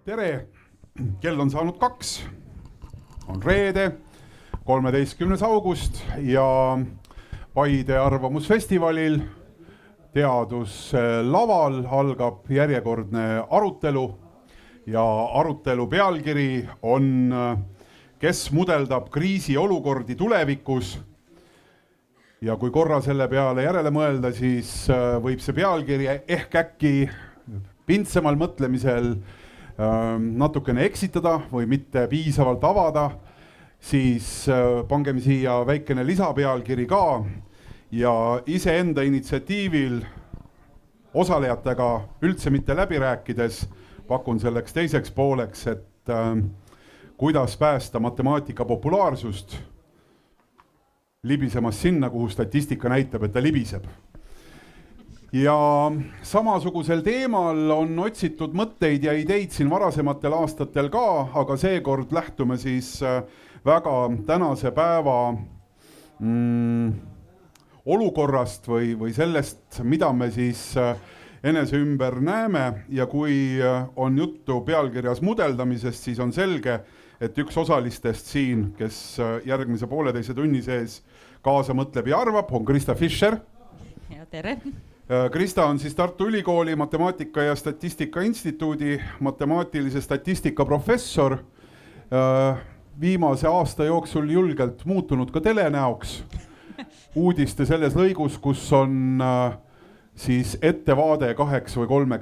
Tere! Kell on saanud 2. On reede, 13. august ja Paide arvamusfestivalil teaduslaval algab järjekordne arutelu ja arutelu pealkiri on kes mudeldab kriisiolukordi tulevikus. Ja kui korra selle peale järele mõelda, siis võib see pealkiri ehk äkki pintsemal mõtlemisel natukene eksitada või mitte piisavalt avada, siis pangem siia väikene lisapealkiri ka ja iseenda initsiatiivil osalejatega üldse mitte läbi rääkides pakun selleks teiseks pooleks, et kuidas päästa matemaatika populaarsust libisemas sinna, kuhu statistika näitab, et ta libiseb. Ja samasugusel teemal on otsitud mõtteid ja ideid siin varasematel aastatel ka, aga seekord lähtume siis väga tänase päeva olukorrast või sellest, mida me siis enese ümber näeme ja kui on juttu pealkirjas mudeldamisest, siis on selge, et üks osalistest siin, kes järgmise pooleteise tunni sees kaasa mõtleb ja arvab, on Krista Fischer. Ja tere! Krista on siis Tartu Ülikooli Matemaatika ja Statistika Instituudi matemaatilise statistika professor. Viimase aasta jooksul julgelt muutunud ka telenäoks. Uudiste selles lõigus, kus on siis ettevaade 2 või 3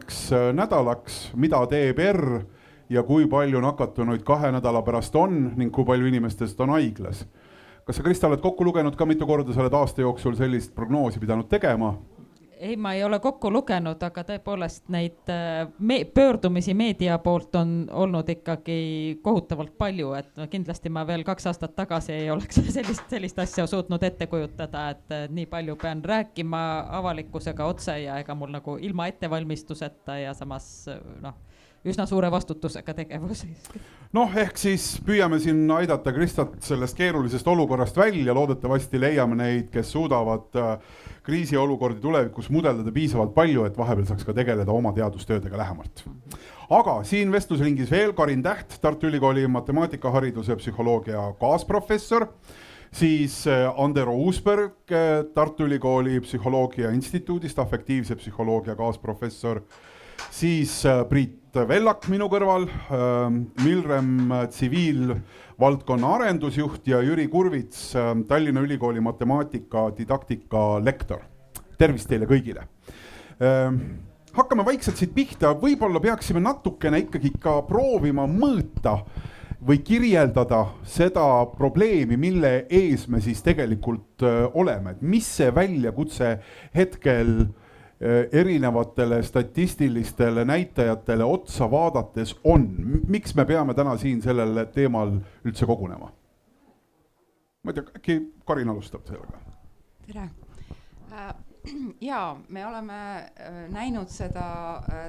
nädalaks, mida teeb R ja kui palju nakatunuid 2 nädala pärast on ning kui palju inimestest on haiglas. Kas sa, Krista, oled kokku lugenud ka mitu korda, sa oled aasta jooksul sellist prognoosi pidanud tegema? Ei, ma ei ole kokku lugenud, aga tõepoolest neid pöördumisi meedia poolt on olnud ikkagi kohutavalt palju, et kindlasti ma veel 2 aastat tagasi ei oleks sellist asja suutnud ette kujutada, et nii palju pean rääkima avalikkusega otse ja ega mul nagu ilma ettevalmistuseta ja samas üsna suure vastutusega tegevus. Ehk siis püüame siin aidata Kristat sellest keerulisest olukorrast välja, loodetavasti leiame neid, kes suudavad kriisiolukordi tulevikus mudeldada piisavalt palju, et vahepeal saaks ka tegeleda oma teadustöödega lähemalt. Aga siin vestlusringis veel Karin Täht, Tartu Ülikooli matemaatikhariduse psühholoogia kaasprofessor, siis Andero Uusberg, Tartu Ülikooli psühholoogia instituudist, afektiivse psühholoogia kaasprofessor, siis Priit Vellak minu kõrval, Milrem tsiviilvaldkonna arendusjuht ja Jüri Kurvits, Tallinna Ülikooli matemaatika didaktika lektor. Tervist teile kõigile. Hakkame vaikselt siit pihta, võib-olla peaksime natukene ikkagi ka proovima mõõta või kirjeldada seda probleemi, mille ees me siis tegelikult oleme. Mis see väljakutse hetkel erinevatele statistilistele näitajatele otsa vaadates on? Miks me peame täna siin sellel teemal üldse kogunema? Ma ei tea, äkki Karin alustab sellega? Tere! Jaa, me oleme näinud seda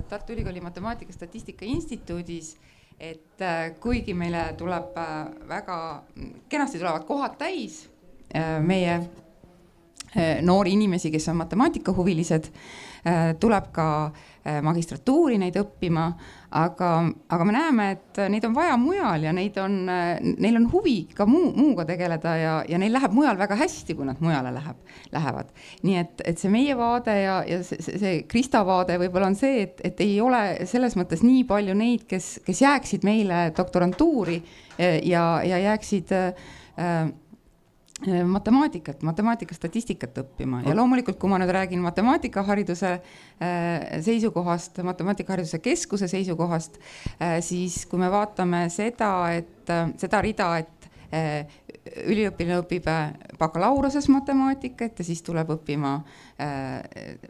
Tartu Ülikooli Matemaatika Statistika Instituudis, et kuigi meile tuleb väga kenasti tulevad kohad täis meie noori inimesi, kes on matemaatikahuvilised, tuleb ka magistratuuri neid õppima, aga me näeme, et neid on vaja mujal ja neil on huvi ka muuga tegeleda ja neil läheb mujal väga hästi, kui nad mujale lähevad. Nii et see meie vaade ja see Krista vaade võib-olla on see, et ei ole selles mõttes nii palju neid, kes jääksid meile doktorantuuri ja jääksid matemaatika statistikat õppima. Ja loomulikult, kui ma nüüd räägin matemaatikhariduse seisukohast, matemaatikhariduse keskuse seisukohast, siis kui me vaatame seda rida, et üliõpilane õpib bakalaureses matemaatikat ja siis tuleb õppima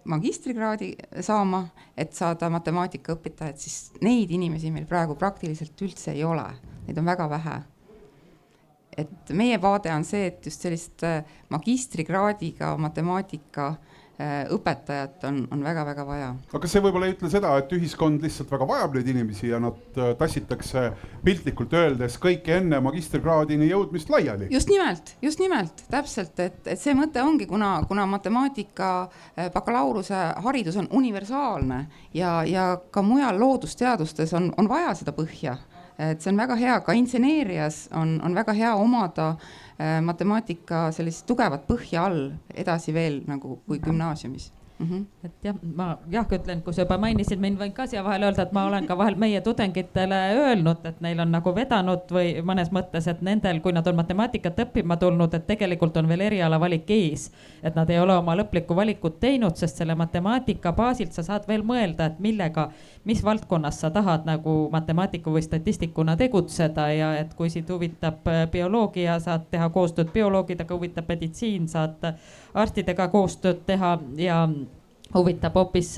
magistrikraadi saama, et saada matemaatikaõpetajat, siis neid inimesi meil praegu praktiliselt üldse ei ole. Neid on väga vähe. Et meie vaade on see, et just sellist magistrikraadiga matemaatika õpetajat on väga-väga vaja. Aga kas see võib-olla ei ütle seda, et ühiskond lihtsalt väga vajab neid inimesi ja nad tassitakse piltlikult öeldes kõike enne magistrikraadini jõudmist laiali? Just nimelt, täpselt, et see mõte ongi, kuna matemaatika bakalaureuse haridus on universaalne ja ka mujal loodusteadustes on vaja seda põhja. Et see on väga hea, ka inseneerias on väga hea omada matemaatika sellist tugevat põhja all edasi veel nagu kui gümnaasiumis. Et jah, ma ütlen, kui sa juba mainisid, mind võin ka siia vahel öelda, et ma olen ka vahel meie tudengitele öelnud, et neil on nagu vedanud või mõnes mõttes, et nendel, kui nad on matemaatikat õppima tulnud, et tegelikult on veel eriala valik ees, et nad ei ole oma lõplikku valikut teinud, sest selle matemaatika baasilt sa saad veel mõelda, et millega, mis valdkonnas sa tahad nagu matemaatiku või statistikuna tegutseda ja et kui siit huvitab bioloogia, saad teha koostööd bioloogidega, huvitab meditsiin, saad arstidega koostööd teha ja huvitab hoopis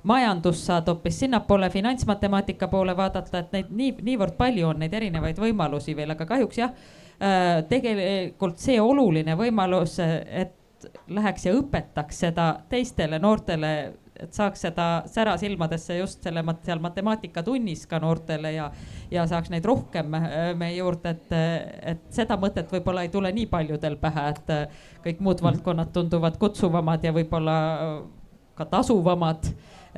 majandus, saad hoopis sinnapoole finantsmatemaatika poole vaadata, et neid niivõrd palju on neid erinevaid võimalusi veel, aga kahjuks jah, tegelikult see oluline võimalus, et läheks ja õpetaks seda teistele noortele, et saaks seda sära silmadesse just seal matemaatikatunnis ka noortele ja saaks neid rohkem meie juurde, et seda mõtet võib-olla ei tule nii paljudel pähe, et kõik muud valdkonnad tunduvad kutsuvamad ja võib-olla ka tasuvamad,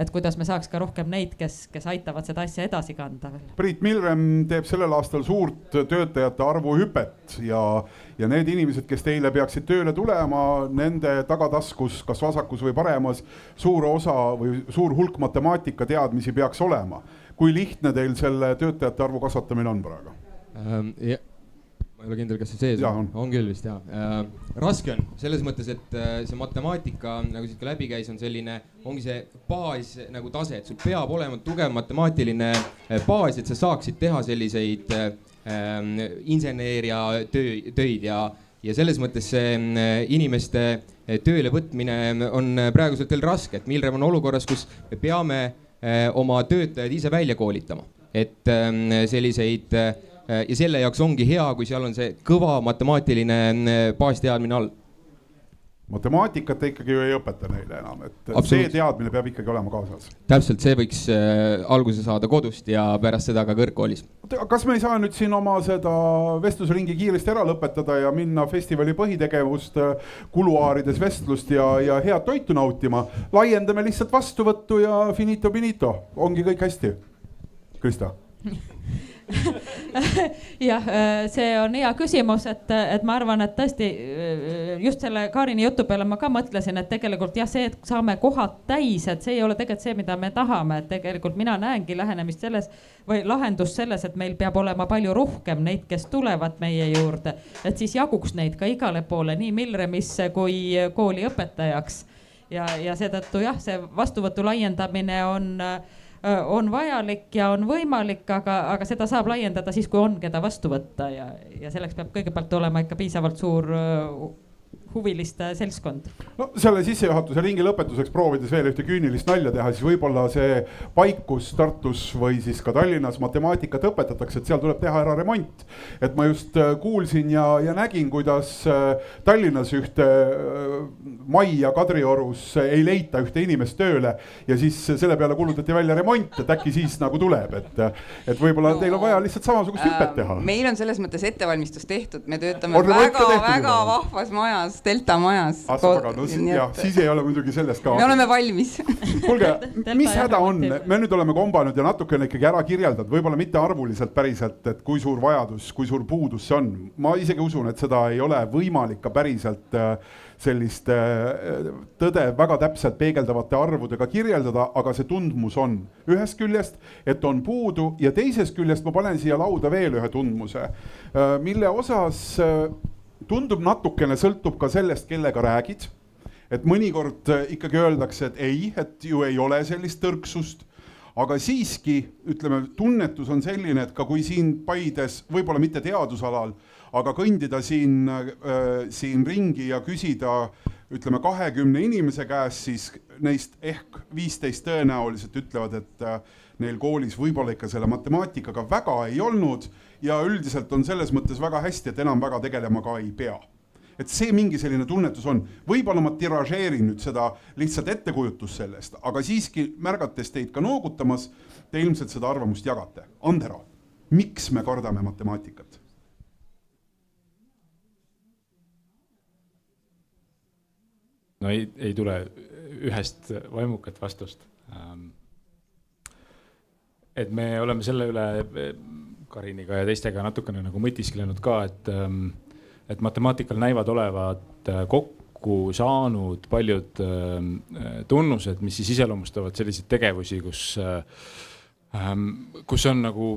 et kuidas me saaks ka rohkem neid, kes aitavad seda asja edasi kanda veel. Priit Milrem teeb sellel aastal suurt töötajate arvu hüpet ja need inimesed, kes teile peaksid tööle tulema, nende tagataskus, kas vasakus või paremas, suur osa või suur hulk matemaatika teadmisi peaks olema. Kui lihtne teil selle töötajate arvu kasvatamine on praegu? Ma ei ole kindel, kas see sees on küll vist raske on selles mõttes, et see matemaatika, nagu siit ka läbi käis, on selline, ongi see baas nagu tase, et sul peab olema tugev matemaatiline baas, et sa saaksid teha selliseid inseneeria töid ja selles mõttes see inimeste tööle võtmine on praeguselt veel raske, et Milrem on olukorras, kus me peame oma töötajad ise välja koolitama, et selliseid ja selle jaoks ongi hea, kui seal on see kõva matemaatiline baasteadmine all. Matemaatikat ikkagi ju ei õpeta neile enam, et see teadmine peab ikkagi olema kaasas. Täpselt, see võiks alguse saada kodust ja pärast seda ka kõrgkoolis. Kas me ei saa nüüd siin oma seda vestlusringi kiiresti ära lõpetada ja minna festivali põhitegevust, kuluaarides vestlust ja head toitu nautima? Laiendame lihtsalt vastuvõttu ja finito, ongi kõik hästi. Krista? Jah, see on hea küsimus, et ma arvan, et tõesti just selle Kaarini jutu peale ma ka mõtlesin, et tegelikult jah, see, et saame kohad täis, et see ei ole tegelikult see, mida me tahame, et tegelikult mina näengi lähenemist selles või lahendus selles, et meil peab olema palju rohkem neid, kes tulevad meie juurde, et siis jaguks neid ka igale poole, nii Milremisse kui kooli õpetajaks ja seetõttu jah, see vastuvõtu laiendamine on vajalik ja on võimalik, aga seda saab laiendada siis, kui on keda vastu võtta ja selleks peab kõigepealt olema ikka piisavalt suur huviliste seltskond. No selle sissejuhatuse ringi lõpetuseks proovides veel ühte küünilist nalja teha, siis võib-olla see paik, kus Tartus või siis ka Tallinnas matemaatikat õpetatakse, et seal tuleb teha ära remont. Et ma just kuulsin ja nägin, kuidas Tallinnas ühte Majja Kadriorus ei leita ühte inimest tööle ja siis selle peale kulutati välja remont, et äkki siis nagu tuleb, et võib-olla teil on vaja lihtsalt samasugust hüppet teha. Meil on selles mõttes ettevalmistus tehtud, me töötame väga vahvas majas, Delta majas. Siis ei ole muidugi sellest ka. Me oleme valmis. Kuulge, mis häda on? Me nüüd oleme kombanud ja natukene ikkagi ära kirjeldad, võib-olla mitte arvuliselt päriselt, et kui suur vajadus, kui suur puudus see on. Ma isegi usun, et seda ei ole võimalik ka päriselt sellist tõde väga täpselt peegeldavate arvudega kirjeldada, aga see tundmus on ühest küljest, et on puudu ja teisest küljest ma panen siia lauda veel ühe tundmuse, mille osas tundub natukene sõltub ka sellest, kellega räägid, et mõnikord ikkagi öeldakse, et ei, et ju ei ole sellist tõrksust, aga siiski, ütleme, tunnetus on selline, et ka kui siin Paides, võib-olla mitte teadusalal, aga kõndida siin ringi ja küsida, ütleme 20 inimese käes, siis neist ehk 15 tõenäoliselt ütlevad, et neil koolis võib-olla ikka selle matemaatikaga väga ei olnud ja üldiselt on selles mõttes väga hästi, et enam väga tegelema ka ei pea. et see mingi selline tunnetus on. Võib-olla ma tiražeerin nüüd seda lihtsalt ettekujutus sellest, aga siiski märgates teid ka noogutamas, te ilmselt seda arvamust jagate. Andero, miks me kardame matemaatikat? No ei tule ühest vaimukat vastust. Et me oleme selle üle Kariniga ja teistega natukene nagu mõtisklenud ka, et matemaatikal näivad olevat kokku saanud paljud tunnused, mis siis iseloomustavad selliseid tegevusi, kus on nagu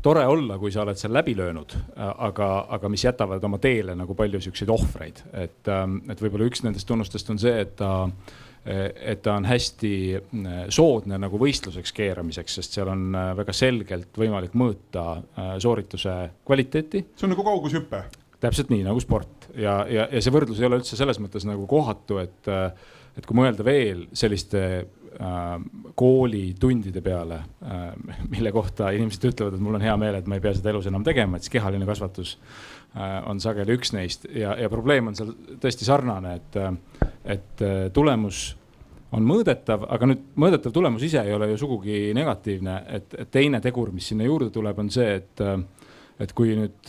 tore olla, kui sa oled seal läbi löönud, aga mis jätavad oma teele nagu palju siukseid ohvreid. Et võib-olla üks nendest tunnustest on see, et ta on hästi soodne nagu võistluseks keeramiseks, sest seal on väga selgelt võimalik mõõta soorituse kvaliteeti. See on nagu kaugushüppe. Täpselt nii, nagu sport. Ja see võrdlus ei ole üldse selles mõttes nagu kohatu, et kui mõelda veel selliste koolitundide peale, mille kohta inimesed ütlevad, et mul on hea meel, et ma ei pea seda elus enam tegema, et siis kehaline kasvatus on sageli üks neist. Ja probleem on seal tõesti sarnane, et tulemus on mõõdetav, aga nüüd mõõdetav tulemus ise ei ole ju sugugi negatiivne, et teine tegur, mis sinna juurde tuleb, on see, et kui nüüd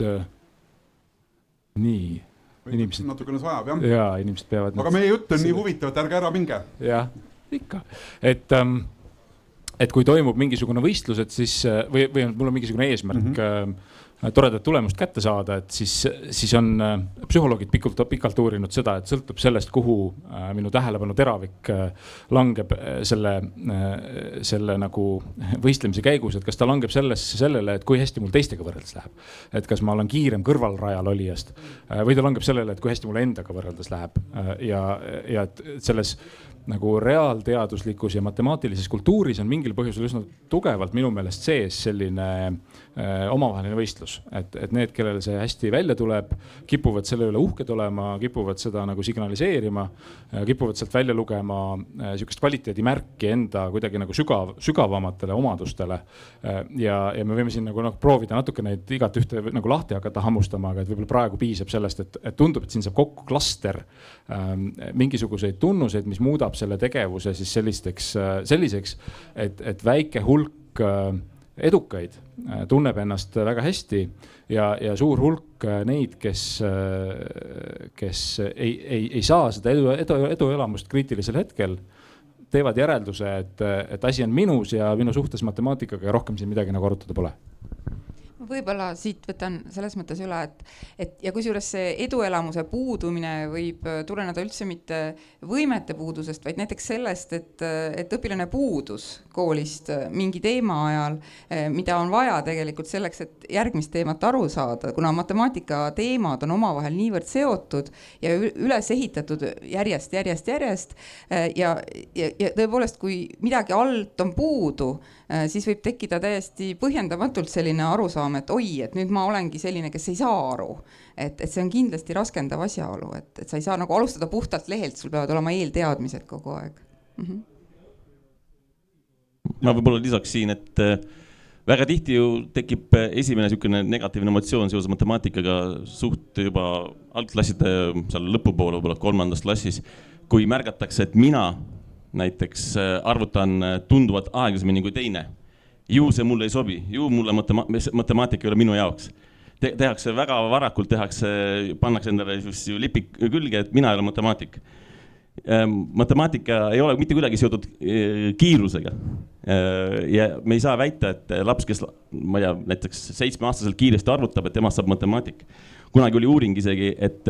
nii inimesed natukene sajab, jah? Jaa, inimesed peavad... Aga meie jutt on nii huvitav, et ärge ära minge. Jah, ikka. Et kui toimub mingisugune võistlus, et siis, või mul on mingisugune eesmärk toredat tulemust kätte saada, et siis on psühholoogid pikalt uurinud seda, et sõltub sellest, kuhu minu tähelepanu teravik langeb selle nagu võistlemise käigus, et kas ta langeb sellele, et kui hästi mul teistega võrreldes läheb. Et kas ma olen kiirem kõrvalrajal olijast või ta langeb sellele, et kui hästi mul endaga võrreldes läheb. Ja et selles nagu reaalteaduslikus ja matemaatilises kultuuris on mingil põhjusel üsna tugevalt minu meelest sees selline omavaheline võistlus, et need, kellel see hästi välja tuleb, kipuvad selle üle uhked olema, kipuvad seda nagu signaliseerima, kipuvad sealt välja lugema sükest kvaliteedimärki enda kuidagi nagu sügavamatele omadustele. Ja me võime siin nagu proovida natuke neid igat ühte nagu lahti hakata hammustama, aga et võib-olla praegu piisab sellest, et tundub, et siin saab kokku klaster mingisuguseid tunnuseid, mis muudab selle tegevuse siis selliseks, et väike hulk edukaid tunneb ennast väga hästi ja suur hulk neid, kes ei saa seda eduelamust kriitilisel hetkel, teevad järelduse, et asi on minus ja minu suhtes matemaatikaga ja rohkem siin midagi nagu arutada pole. Võib-olla siit võtan selles mõttes üle, et ja kusjuures see eduelamuse puudumine võib tuleneda üldse mitte võimete puudusest, vaid näiteks sellest, et õpilane puudus koolist mingi teema ajal, mida on vaja tegelikult selleks, et järgmist teemat aru saada, kuna matemaatika teemad on omavahel niivõrd seotud ja üles ehitatud järjest ja tõepoolest, kui midagi alt on puudu, siis võib tekkida täiesti põhjendamatult selline arusaam, et oi, et nüüd ma olengi selline, kes ei saa aru. Et see on kindlasti raskendav asjaolu, et sa ei saa nagu alustada puhtalt lehelt, sul peavad olema eelteadmised kogu aeg. Ma võib-olla lisaks siin, et väga tihti ju tekib esimene niisugune negatiivne emotsioon seoses matemaatikaga suht juba algklasside seal lõpupoole, võib-olla 3. klassis, kui märgatakse, et mina näiteks arvutan tunduvalt aeglasemini kui teine. Ju see mulle ei sobi, ju mulle matemaatika ei ole minu jaoks. Tehakse väga varakult, pannakse endale lipik külge, et mina ei ole matemaatik. Matemaatika ei ole mitte kuidagi seotud kiirusega. Ja me ei saa väita, et laps, kes näiteks 7-aastaselt kiiresti arvutab, et temast saab matemaatik. Kunagi oli uuring isegi, et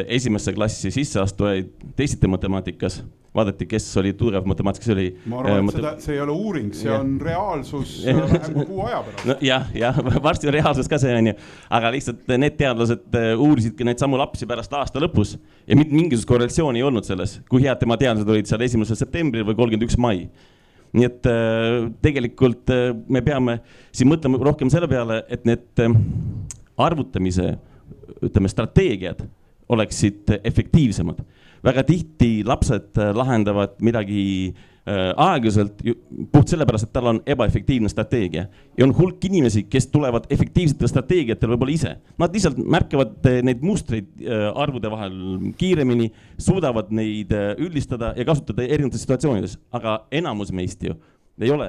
esimesse klassi sisseastujaid testiti matemaatikas, vaadati, kes oli tugev matemaatikas. Ma arvan, et see ei ole uuring, see on reaalsus kuu aja pärast. No, jah, varsti on reaalsus ka see on ju, aga lihtsalt need teadlased uurisidki neid samu lapsi pärast aasta lõpus ja mingisugust korrelatsiooni ei olnud selles, kui head tema teadlased olid seal 1. septembril või 31. mai. Nii et tegelikult me peame siin mõtlema rohkem selle peale, et need arvutamise strateegiad oleksid efektiivsemad. Väga tihti lapsed lahendavad midagi aeglaselt puht sellepärast, et tal on ebaefektiivne strateegia. Ja on hulk inimesi, kes tulevad efektiivsetel strateegiatel võib-olla ise. Nad lihtsalt märkavad neid mustreid arvude vahel kiiremini, suudavad neid üldistada ja kasutada erinevates situatsioonides. Aga enamus meist ju ei ole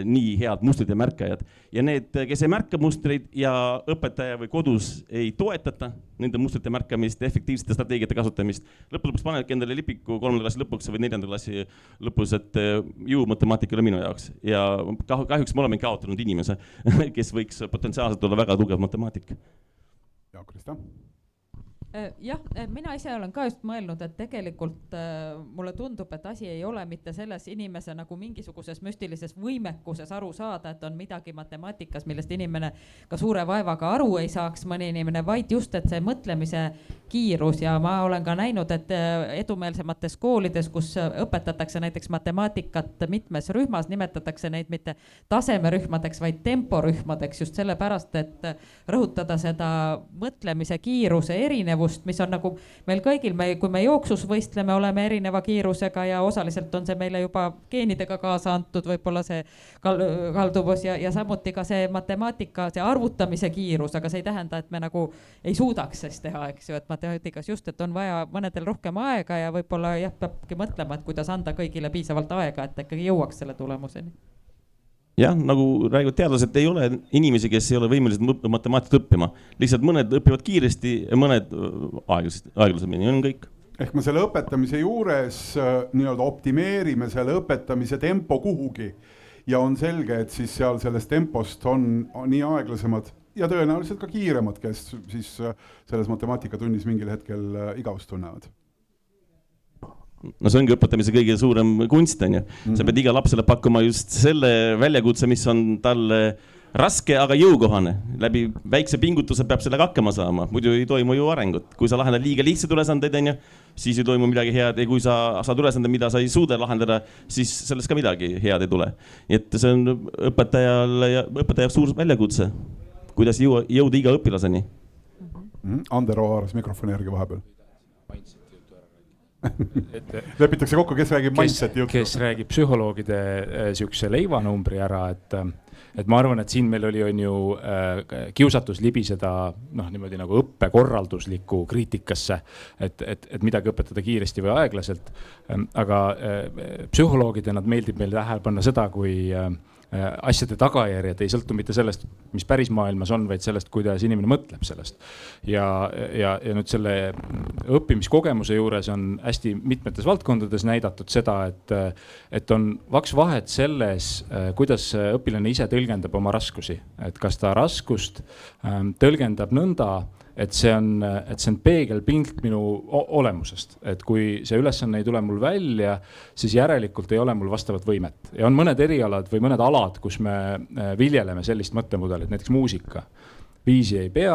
nii head mustrite märkajad. Ja need, kes ei märka mustreid ja õpetaja või kodus ei toetata nende mustrite märkamist, efektiivsete strateegiate kasutamist, lõpuks panedki endale lipiku 3. klassi lõpuks või 4. klassi lõpus, et ju matemaatika ole minu jaoks. Ja kahjuks me oleme kaotanud inimese, kes võiks potentsiaalselt olla väga tugev matemaatik. Ja, Krista? Jah, mina ise olen ka just mõelnud, et tegelikult mulle tundub, et asi ei ole mitte selles inimese nagu mingisuguses müstilises võimekuses aru saada, et on midagi matemaatikas, millest inimene ka suure vaevaga aru ei saaks mõni inimene, vaid just, et see mõtlemise kiirus. Ja ma olen ka näinud, et edumeelsemates koolides, kus õpetatakse näiteks matemaatikat mitmes rühmas, nimetatakse neid mitte tasemerühmadeks, vaid temporühmadeks just sellepärast, et rõhutada seda mõtlemise kiiruse erinevust, mis on nagu meil kõigil, kui me jooksus võistleme, oleme erineva kiirusega ja osaliselt on see meile juba geenidega kaasa antud, võib-olla see kalduvus ja samuti ka see matemaatika, see arvutamise kiirus, aga see ei tähenda, et me nagu ei suudaks siis teha, eks ju, et matemaatikas just, et on vaja mõnedel rohkem aega ja võib-olla jah, peabki mõtlema, et kuidas anda kõigile piisavalt aega, et ikkagi jõuaks selle tulemuseni. Jah, nagu räägivad teadlased, ei ole inimesi, kes ei ole võimelised matemaatikat õppima. Lihtsalt mõned õpivad kiiresti ja mõned aeglasemini, on kõik. Ehk me selle õpetamise juures nii-öelda optimeerime selle õpetamise tempo kuhugi ja on selge, et siis seal sellest tempost on nii aeglasemad ja tõenäoliselt ka kiiremad, kes siis selles matemaatikatunnis mingil hetkel igavust tunnevad. No see ongi õpetamise kõige suurem kunst, on ju. Sa pead iga lapsele pakkuma just selle väljakutse, mis on talle raske, aga jõukohane. Läbi väikse pingutuse peab sellega hakkama saama, muidu ei toimu ju arengut. Kui sa lahendad liiga lihtsad ülesandeid, on ju, siis ei toimu midagi head. Ja kui sa saad ülesande, mida sa ei suuda lahendada, siis sellest ka midagi head ei tule. Et see on õpetaja suur väljakutse, kuidas jõuda iga õpilaseni. Andero haaras mikrofoni järgi vahepeal. Lepitakse kokku, kes räägib mindseti juttu. Kes räägib psühholoogide siukse leivanumbri ära, et ma arvan, et siin meil oli on ju kiusatus libiseda niimoodi nagu õppekorraldusliku kriitikasse, et midagi õpetada kiiresti või aeglaselt. Aga psühholoogide nad meeldib meil tähele panna seda, kui asjade tagajärjed ei sõltu mitte sellest, mis päris maailmas on, vaid sellest, kuidas inimene mõtleb sellest. Ja nüüd selle õppimiskogemuse juures on hästi mitmetes valdkondades näidatud seda, et on vaks vahet selles, kuidas õpilane ise tõlgendab oma raskusi. Et kas ta raskust tõlgendab nõnda, et see on peegelpilt minu olemusest. Et kui see ülesanne ei tule mul välja, siis järelikult ei ole mul vastavat võimet. Ja on mõned erialad või mõned alad, kus me viljeleme sellist mõttemudelit, näiteks muusika. Viisi ei pea,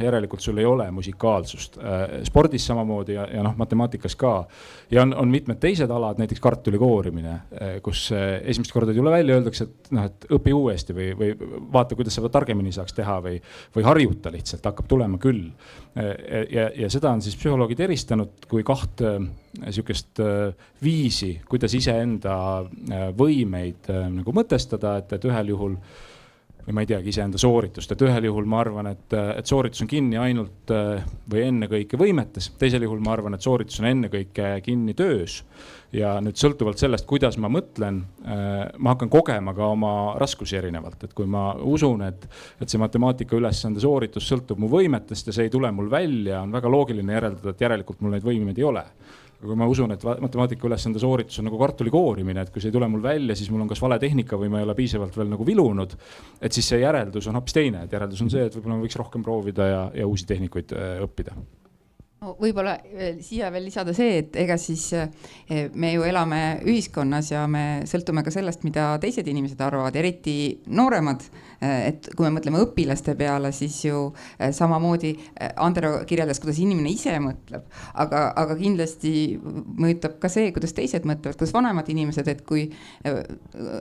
järelikult sul ei ole musikaalsust. Spordis samamoodi ja matemaatikas ka. Ja on mitmed teised alad, näiteks kartuli koorimine, kus esimest korda ei tule välja, öeldakse, et õpi uuesti või vaata, kuidas sa targemini saaks teha või harjuta lihtsalt, hakkab tulema küll. Ja seda on siis psühholoogid eristanud kui kaht sihukest viisi, kuidas iseenda võimeid nagu mõtestada, et ühel juhul või ma ei teagi iseenda sooritust, et ühel juhul ma arvan, et sooritus on kinni ainult või ennekõike võimetes. Teisel juhul ma arvan, et sooritus on ennekõike kinni töös. Ja nüüd sõltuvalt sellest, kuidas ma mõtlen, ma hakkan kogema ka oma raskusi erinevalt. Et kui ma usun, et see matemaatika ülesande sooritus sõltub mu võimetest ja see ei tule mul välja, on väga loogiline järeldada, et järelikult mul neid võimeid ei ole. Aga kui ma usun, et matemaatika ülesande sooritus on nagu kartuli koorimine, et kui see ei tule mul välja, siis mul on kas vale tehnika või ma ei ole piisavalt veel nagu vilunud, et siis see järeldus on hoopis teine. Et järeldus on see, et võib-olla ma võiks rohkem proovida ja uusi tehnikuid õppida. No, võib-olla siia veel lisada see, et ega siis me ju elame ühiskonnas ja me sõltume ka sellest, mida teised inimesed arvavad, eriti nooremad. Et kui me mõtleme õpilaste peale, siis ju samamoodi Andero kirjeldas, kuidas inimene ise mõtleb, aga kindlasti mõjutab ka see, kuidas teised mõtlevad, kuidas vanemad inimesed, et kui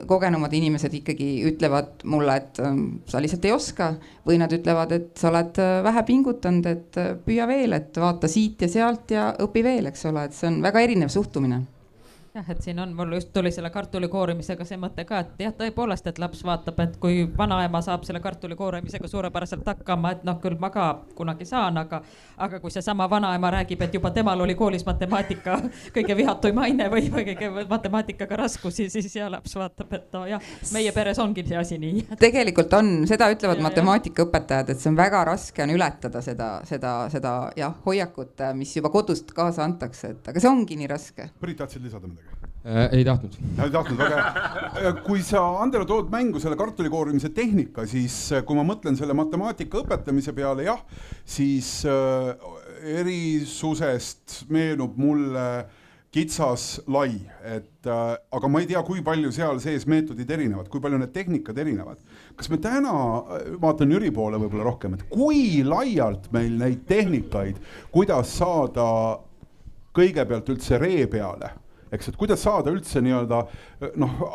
kogenumad inimesed ikkagi ütlevad mulle, et sa lihtsalt ei oska, või nad ütlevad, et sa oled vähe pingutanud, et püüa veel, et vaata siit ja sealt ja õpi veel, eks ole, et see on väga erinev suhtumine. jah, et siin on, mul just tuli selle kartuli koorimisega see mõte ka, et jah, tõepoolest, et laps vaatab, et kui vanaema saab selle kartuli koorimisega suurepäraselt hakkama, et noh, küll ma ka kunagi saan, aga kui seesama vanaema räägib, et juba temal oli koolis matemaatika kõige vihatuim aine või kõige matemaatikaga raskusi, siis ja laps vaatab, et no jah, meie peres ongi see asi nii. Tegelikult on, seda ütlevad matemaatikaõpetajad, et see on väga raske on ületada seda jah, hoiakut, mis juba kodust kaasa antakse, et aga see ongi nii raske. Priit, tahtsid lisada midagi? Ei tahtnud. Ei tahtnud, väga hea. Kui sa, Andero, tood mängu selle kartulikoorimise tehnika, siis kui ma mõtlen selle matemaatika õpetamise peale, jah, siis erisusest meenub mulle kitsas lai, aga ma ei tea, kui palju seal sees meetodid erinevad, kui palju need tehnikad erinevad. Kas me täna, vaatan Jüri poole võib-olla rohkem, et kui laialt meil neid tehnikaid, kuidas saada kõigepealt üldse ree peale, eks, et kuidas saada üldse nii-öelda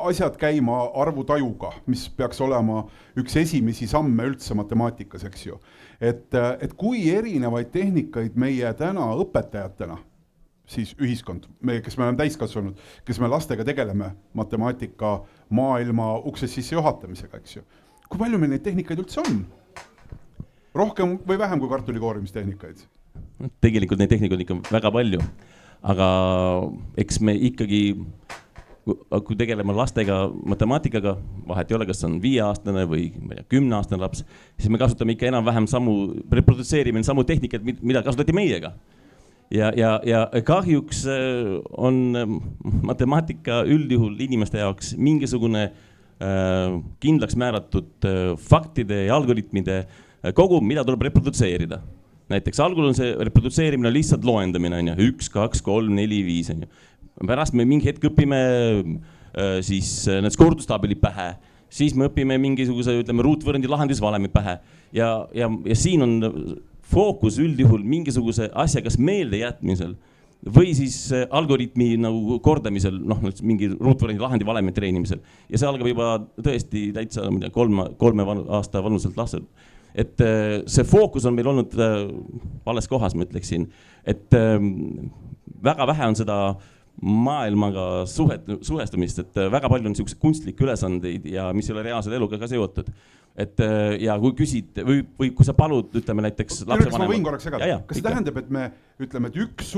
asjad käima arvutajuga, mis peaks olema üks esimesi samme üldse matemaatikas, eks ju. Et kui erinevaid tehnikaid meie täna õpetajatena, siis ühiskond, kes me oleme täiskasvanud, kes me lastega tegeleme matemaatika maailma ukses sisse juhatamisega, eks ju. Kui palju meil neid tehnikaid üldse on? Rohkem või vähem kui kartulikoorimistehnikaid? Tegelikult neid tehnikaid on ikka väga palju, aga eks me ikkagi, kui tegeleme lastega matemaatikaga, vahet ei ole, kas on 5-aastane või 10-aastane laps, siis me kasutame ikka enam-vähem reprodutseerimine samu tehnikat, mida kasutati meiega. Ja kahjuks on matemaatika üldjuhul inimeste jaoks mingisugune kindlaks määratud faktide ja algoritmide kogum, mida tuleb reprodutseerida. Näiteks algul on see reprodutseerimine lihtsalt loendamine, 1, 2, 3, 4, 5. Pärast me mingi hetk õpime siis need kordustabelid pähe, siis me õpime mingisuguse, ütleme, ruutvõrrandi lahendusvalemi pähe ja siin on fookus üldjuhul mingisuguse asja kas meelde jätmisel või siis algoritmi nagu kordamisel, mingi ruutvõrrandi lahendi valemi treenimisel. Ja see algab juba tõesti täitsa 3 aasta vanuselt lastel. Et see fookus on meil olnud vales kohas, ma ütleksin, et väga vähe on seda maailmaga suhestumist, et väga palju on niisuguse kunstlikke ülesandeid ja mis ei ole reaalse eluga ka seotud. Ja kui küsid või kui sa palud, ütleme näiteks lapsevanemal. Ma võin korraks segada. Kas see tähendab, et me ütleme, et üks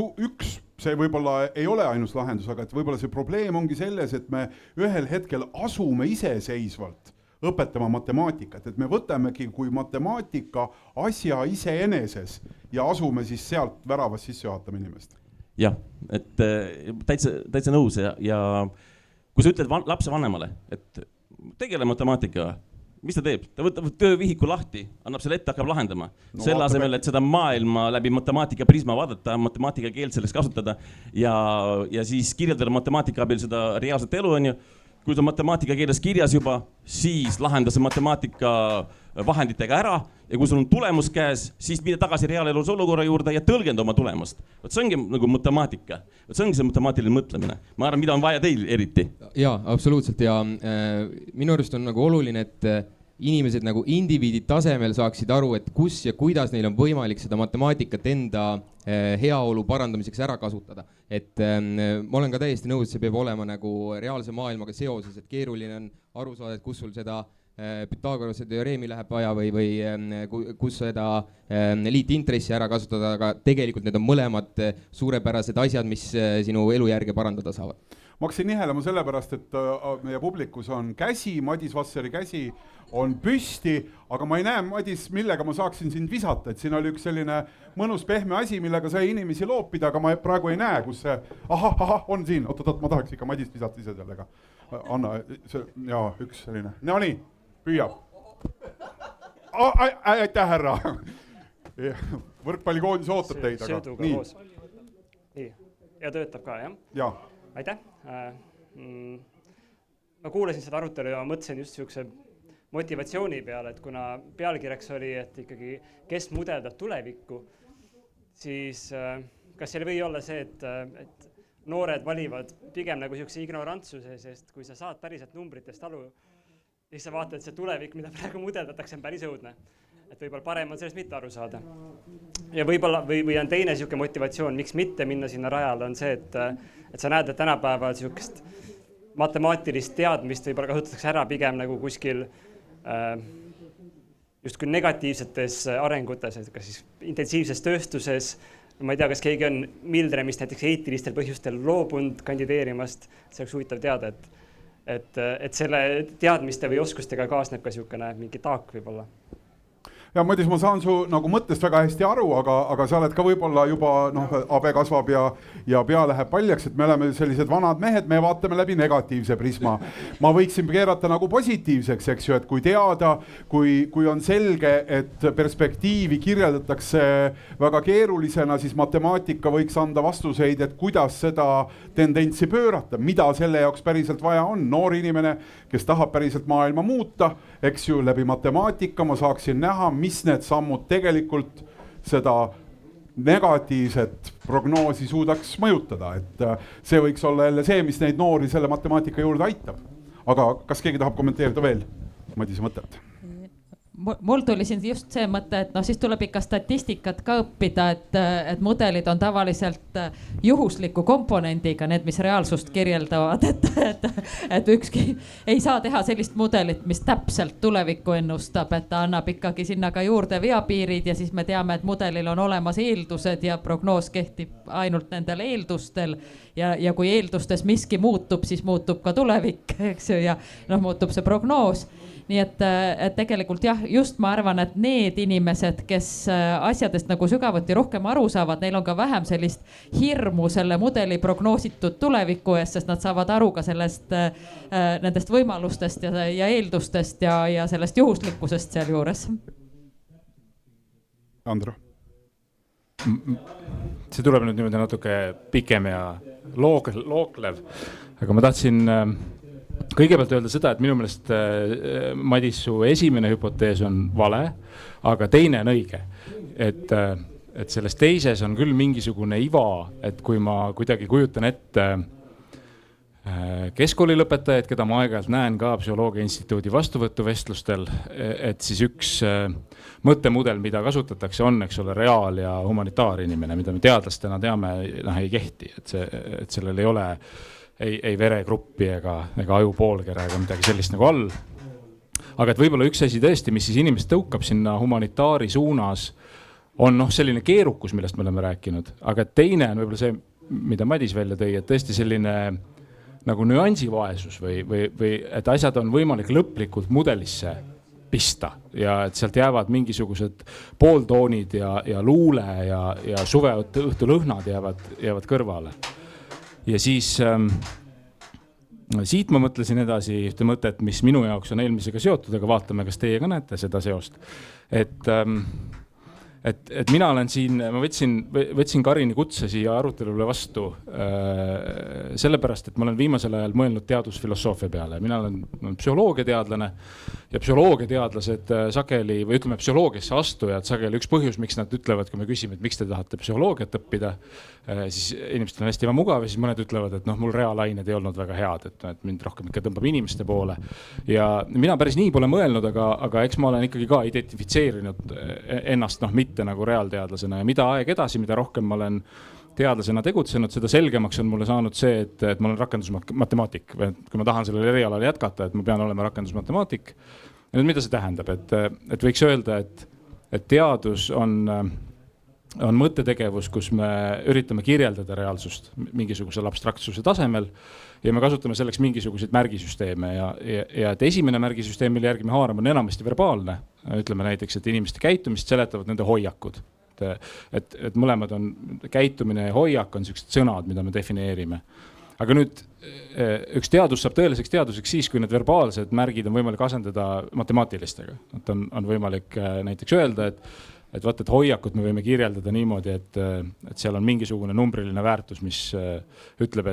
see võib-olla ei ole ainus lahendus, aga et võib-olla see probleem ongi selles, et me ühel hetkel asume iseseisvalt õpetama matemaatikat, et me võtamegi kui matemaatika asja iseeneses ja asume siis sealt väravast sisse juhatama inimest. Jah, et täitsa nõus ja kui sa ütled lapsevanemale, et tegele matemaatikaga, mis ta teeb? Ta võtab töövihiku lahti, annab selle ette, hakkab lahendama. Selle asemel, et seda maailma läbi matemaatika prisma vaadata, matemaatika keelt selles kasutada ja siis kirjeldada matemaatika abil seda reaalset elu, on ju. Kui ta matemaatika keeles kirjas juba, siis lahenda see matemaatika vahenditega ära ja kui sul on tulemus käes, siis mine tagasi reaalelus olukorra juurde ja tõlgenda oma tulemust. See ongi nagu matemaatika, see ongi see matemaatiline mõtlemine. Ma arvan, mida on vaja teil eriti. Jaa, absoluutselt ja minu arust on nagu oluline, et inimesed nagu indiviidi tasemel saaksid aru, et kus ja kuidas neil on võimalik seda matemaatikat enda heaolu parandamiseks ära kasutada. Et ma olen ka täiesti nõus, see peab olema nagu reaalse maailmaga seoses, et keeruline on aru saada, et kus sul seda Pythagorase teoreemi läheb vaja või kus seda liitintressi ära kasutada, aga tegelikult need on mõlemad suurepärased asjad, mis sinu elujärge parandada saavad. Ma hakkasin nihelema sellepärast, et meie publikus on käsi, Madis Vasseri käsi on püsti, aga ma ei näe, Madis, millega ma saaksin sind visata, et siin oli üks selline mõnus pehme asi, millega sai inimesi loopida, aga ma praegu ei näe, kus see, on siin, oot, ma tahaks ikka Madist visata ise sellega. Anna, üks selline, no nii, püüab. Aitäh, härra. Võrkpallikoondis ootab teid, aga nii. Nii, ja töötab ka, jah? Jaa. Aitäh. Ma kuulasin seda arutelu ja mõtlesin just niisuguse motivatsiooni peale, et kuna pealkirjaks oli, et ikkagi kes mudeldab tulevikku, siis kas seal või olla see, et noored valivad pigem nagu niisuguse ignorantsuse, sest kui sa saad päriselt numbritest aru, siis sa vaatad, et see tulevik, mida praegu mudeldatakse, on päris õudne. Et võib-olla parem on sellest mitte aru saada. Ja võib-olla, või on teine niisugune motivatsioon, miks mitte minna sinna rajale, on see, et sa näed, et tänapäeval niisugust matemaatilist teadmist võib-olla kasutatakse ära pigem nagu kuskil justkui negatiivsetes arengutes, et kas siis intensiivses tööstuses, ma ei tea, kas keegi on Mildremist näiteks eetilistel põhjustel loobunud kandideerimast, see oleks huvitav teada, et selle teadmiste või oskustega kaasneb ka niisugune mingi taak võib-olla. Ja Madis, ma saan su nagu mõttest väga hästi aru, aga sa oled ka võib-olla juba, abe kasvab ja pea läheb paljaks, et me oleme sellised vanad mehed, me vaatame läbi negatiivse prisma. Ma võiksin keerata nagu positiivseks, eks ju, et kui teada, kui on selge, et perspektiivi kirjeldatakse väga keerulisena, siis matemaatika võiks anda vastuseid, et kuidas seda tendentsi pöörata, mida selle jaoks päriselt vaja on. Noor inimene, kes tahab päriselt maailma muuta, eks ju, läbi matemaatika ma saaksin näha, mis need sammud tegelikult seda negatiivset prognoosi suudaks mõjutada, et see võiks olla jälle see, mis neid noori selle matemaatika juurde aitab. Aga kas keegi tahab kommenteerida veel Madise mõtet? Mul tuli siin just see mõte, et siis tuleb ikka statistikat ka õppida, et mudelid on tavaliselt juhusliku komponendiga, need, mis reaalsust kirjeldavad, et ükski ei saa teha sellist mudelit, mis täpselt tulevikku ennustab, et ta annab ikkagi sinna ka juurde veapiirid ja siis me teame, et mudelil on olemas eeldused ja prognoos kehtib ainult nendel eeldustel ja kui eeldustes miski muutub, siis muutub ka tulevik, eks ju, ja muutub see prognoos. Nii et tegelikult jah, just ma arvan, et need inimesed, kes asjadest nagu sügavuti rohkem aru saavad, neil on ka vähem sellist hirmu selle mudeli prognoositud tuleviku eest, sest nad saavad aru ka sellest, nendest võimalustest ja eeldustest ja sellest juhuslikkusest seal juures. Andro. See tuleb nüüd niimoodi natuke pikem ja looklev, aga ma tahtsin kõigepealt öelda seda, et minu meelest Madis, su esimene hüpotees on vale, aga teine on õige. Et selles teises on küll mingisugune iva, et kui ma kuidagi kujutan ette keskkoolilõpetajaid, keda ma aeg-ajalt näen ka Psühholoogia Instituudi vastuvõtuvestlustel, et siis üks mõttemudel, mida kasutatakse, on, eks ole, reaal- ja humanitaarinimene, mida me teadlastena teame, ei kehti, et sellel ei ole ei veregruppi ega ajupoolkera ega midagi sellist nagu all. Aga et võib-olla üks asi tõesti, mis siis inimest tõukab sinna humanitaari suunas, on selline keerukus, millest me oleme rääkinud. Aga teine on võib-olla see, mida Madis välja tõi, et tõesti selline nagu nüansivaesus või et asjad on võimalik lõplikult mudelisse pista ja et sealt jäävad mingisugused pooltoonid ja luule ja suveõhtu lõhnad jäävad kõrvale. Ja siis siit ma mõtlesin edasi ühte mõtet, mis minu jaoks on eelmisega seotud, aga vaatame, kas teie ka näete seda seost. Et mina olen siin, ma võtsin Karini kutse siia arutelule vastu sellepärast, et ma olen viimasel ajal mõelnud teadusfilosoofia peale. Mina olen psühholoogiateadlane ja psühholoogiateadlased sageli, või ütleme psühholoogiasse astujad sageli üks põhjus, miks nad ütlevad, kui me küsime, et miks te tahate psühholoogiat õppida, siis inimestel on hästi ebamugav ja siis mõned ütlevad, et mul reaalained ei olnud väga head, et mind rohkem ikka tõmbab inimeste poole. Ja mina päris nii pole mõelnud, aga eks ma olen ikkagi ka identifitseerinud ennast mitte nagu reaalteadlasena ja mida aeg edasi, mida rohkem ma olen teadlasena tegutsenud, seda selgemaks on mulle saanud see, et ma olen rakendusmatemaatik. Kui ma tahan sellele erialal jätkata, et ma pean olema rakendusmatemaatik. Ja nüüd mida see tähendab? Et võiks öelda, et teadus on mõttetegevus, kus me üritame kirjeldada reaalsust mingisugusel abstraktsuse tasemel ja me kasutame selleks mingisuguseid märgisüsteeme ja et esimene märgisüsteem, mille järgi me haarame, on enamasti verbaalne. Ütleme näiteks, et inimeste käitumist seletavad nende hoiakud. Et mõlemad on käitumine ja hoiak on sellised sõnad, mida me defineerime. Aga nüüd üks teadus saab tõeliseks teaduseks siis, kui need verbaalsed märgid on võimalik asendada matemaatilistega. Et on võimalik näiteks öelda, et vaata, et hoiakut me võime kirjeldada niimoodi, et seal on mingisugune numbriline väärtus, mis ütleb,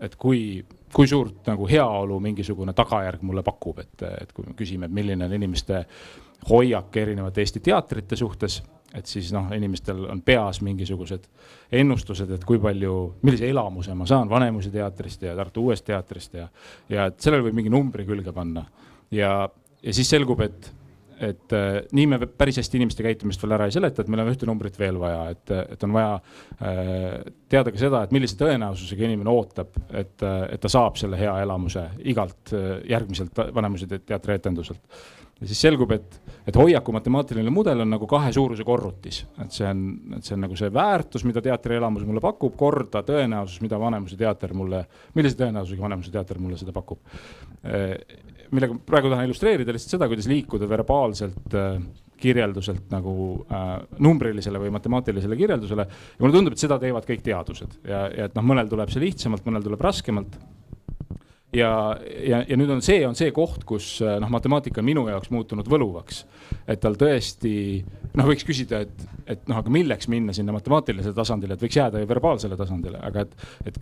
et kui suurt nagu heaolu mingisugune tagajärg mulle pakub, et kui me küsime, et milline on inimeste hoiak erinevate Eesti teatrite suhtes, et siis inimestel on peas mingisugused ennustused, et kui palju, millise elamuse ma saan Vanemuise teatrist ja Tartu Uuest teatrist ja et sellele võib mingi numbri külge panna. Ja siis selgub, et nii me päris hästi inimeste käitumist veel ära ei seleta, et meil on ühte numbrit veel vaja, et on vaja teada ka seda, et millise tõenäosusega inimene ootab, et ta saab selle hea elamuse igalt järgmiselt Vanemuise teatri etenduselt. Ja siis selgub, et hoiaku matemaatiline mudel on nagu 2 suuruse korrutis. Et see on nagu see väärtus, mida teatri elamus mulle pakub, korda tõenäosus, mida Vanemuise teater mulle, millise tõenäosusega Vanemuise teater mulle seda pakub. Millega praegu tahan illustreerida lihtsalt seda, kuidas liikuda verbaalselt kirjelduselt nagu numbrilisele või matemaatilisele kirjeldusele. Ja mulle tundub, et seda teevad kõik teadused. Ja et mõnel tuleb see lihtsamalt, mõnel tuleb raskemalt. Ja nüüd on see koht, kus matemaatika on minu jaoks muutunud võluvaks. Et tal tõesti, võiks küsida, et aga milleks minna sinna matemaatilisele tasandile, et võiks jääda ju verbaalsele tasandile. Aga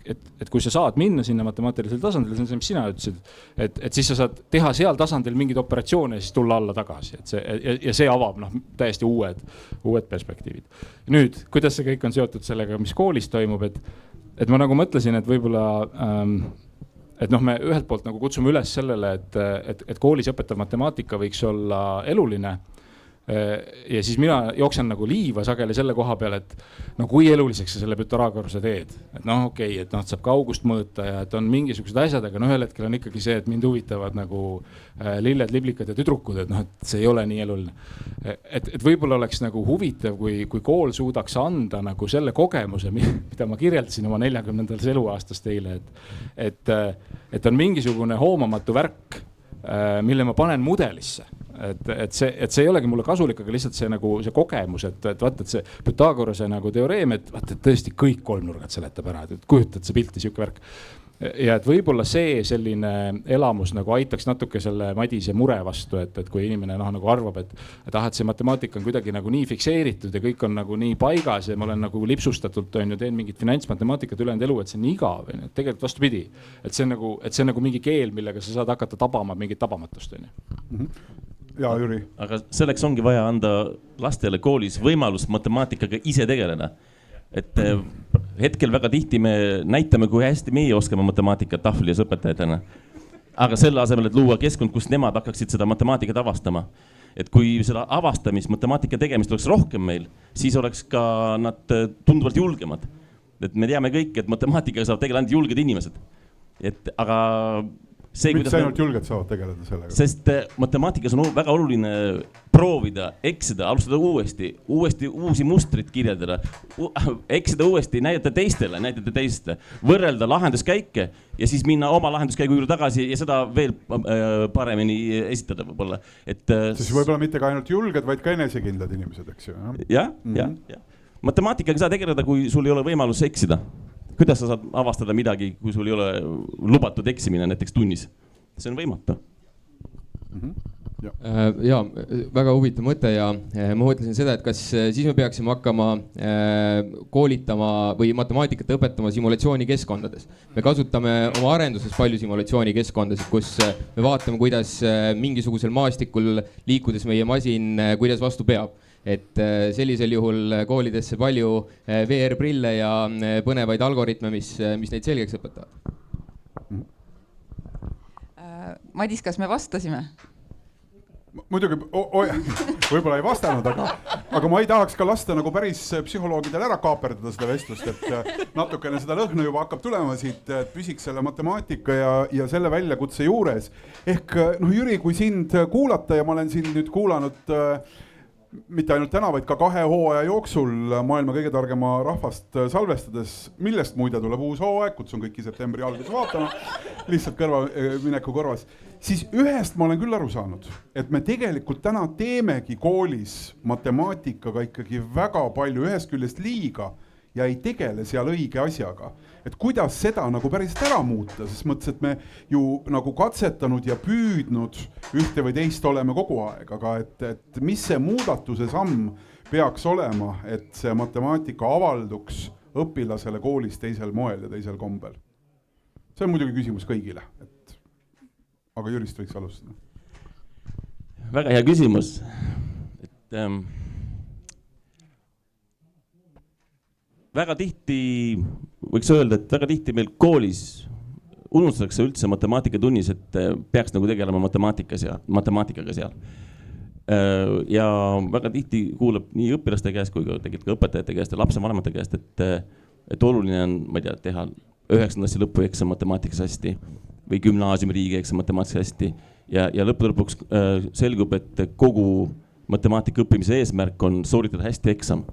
et kui sa saad minna sinna matemaatilisele tasandile, see on see, mis sina ütlesid, et siis sa saad teha seal tasandil mingid operatsioone ja siis tulla alla tagasi. Ja see avab täiesti uued perspektiivid. Nüüd, kuidas see kõik on seotud sellega, mis koolis toimub, et ma nagu mõtlesin, et võib-olla et me ühelt poolt nagu kutsume üles sellele, et koolis õpetav matemaatika võiks olla eluline. Ja siis mina jooksen nagu liiva sageli selle koha peal, et kui eluliseks sa selle Pythagorase teed. Et okei, et saab kaugust mõõta ja et on mingisugused asjad, aga ühel hetkel on ikkagi see, et mind huvitavad nagu lilled, liblikad ja tüdrukud, et see ei ole nii eluline. Et võib-olla oleks nagu huvitav, kui kool suudaks anda nagu selle kogemuse, mida ma kirjeldasin oma 40. eluaastas teile, et on mingisugune hoomamatu värk, mille ma panen mudelisse. Et see ei olegi mulle kasulik, aga lihtsalt see, nagu, see kogemus, et vaata, et see Pythagorase nagu teoreem, et vaata, et tõesti kõik kolmnurgad seletab ära, et kujutad see pilti, siuke värk. Ja et võib-olla see selline elamus nagu aitaks natuke selle Madise mure vastu, et kui inimene nagu arvab, et see matemaatika on kuidagi nagu nii fikseeritud ja kõik on nagu nii paigas ja ma olen nagu lipsustatult teen mingit finantsmatemaatikat ülejäänud elu, et see on nii igav. Tegelikult vastupidi, et see on nagu mingi keel, millega sa saad hakata tabama mingit tabamatust. Ja, Jüri. Aga selleks ongi vaja anda lastele koolis võimalust matemaatikaga ise tegeleda. Et hetkel väga tihti me näitame, kui hästi meie oskame matemaatikat tahvlis õpetajatena. Aga selle asemel, et luua keskkond, kus nemad hakkaksid seda matemaatikat avastama. Et kui seda avastamist, matemaatika tegemist oleks rohkem meil, siis oleks ka nad tunduvalt julgemad. Et me teame kõik, et matemaatikaga saavad tegeleda ainult julged inimesed. Aga see, miks ainult julged saavad tegeleda sellega? Sest matemaatikas on väga oluline proovida, eksida, alustada uuesti uusi mustrid kirjeldada, eksida uuesti, näidata teiste, võrrelda lahenduskäike ja siis minna oma lahenduskäigu juurde tagasi ja seda veel paremini esitada võib-olla. Siis võib-olla mitte ka ainult julged, vaid ka enesekindlad inimesed, eks ju? Ja. Matemaatikaga saa tegeleda, kui sul ei ole võimalus eksida. Kuidas sa saad avastada midagi, kui sul ei ole lubatud eksimine näiteks tunnis? See on võimatu. Ja väga huvitav mõte ja ma mõtlesin seda, et kas siis me peaksime hakkama koolitama või matemaatikat õpetama simulatsiooni-keskkondades. Me kasutame oma arenduses palju simulatsiooni-keskkondasid, kus me vaatame, kuidas mingisugusel maastikul liikudes meie masin, kuidas vastu peab. Et sellisel juhul koolidesse palju VR-prille ja põnevaid algoritme, mis neid selgeks õpetavad. Madis, kas me vastasime? Muidugi, võib-olla ei vastanud, aga ma ei tahaks ka lasta nagu päris psühholoogidel ära kaaperdada seda vestlust, et natukene seda lõhna juba hakkab tulema siit, et püsiks selle matemaatika ja selle väljakutse juures. Ehk Jüri, kui sind kuulata ja ma olen sind nüüd kuulanud mitte ainult täna, vaid ka 2 hooaja jooksul maailma kõige targema rahvast salvestades, millest muide tuleb uus hooaeg, kutsun kõiki septembri alguses vaatama, lihtsalt mineku kõrvas, siis ühest ma olen küll aru saanud, et me tegelikult täna teemegi koolis matemaatikaga ikkagi väga palju ühest küljest liiga ja ei tegele seal õige asjaga. Et kuidas seda nagu päriselt ära muuta, sest mõttes, et me ju nagu katsetanud ja püüdnud ühte või teist oleme kogu aeg, aga et mis see muudatuse samm peaks olema, et see matemaatika avalduks õpilasele koolis teisel moel ja teisel kombel? See on muidugi küsimus kõigile, aga Jürist võiks alustada. Väga hea küsimus. Väga tihti, võiks öelda, et väga tihti meil koolis unustatakse üldse matemaatikatunnis, et peaks nagu tegelema matemaatikaga seal. ja väga tihti kuuleb nii õpilaste käest kui ka tegelikult ka õpetajate käest ja lapsevanemate käest, et oluline on, ma ei tea, teha 9. klassi lõpueksam matemaatikas hästi või gümnaasiumi riigieksam matemaatikas hästi ja lõppude lõpuks selgub, et kogu matemaatika õppimise eesmärk on sooritada hästi eksam.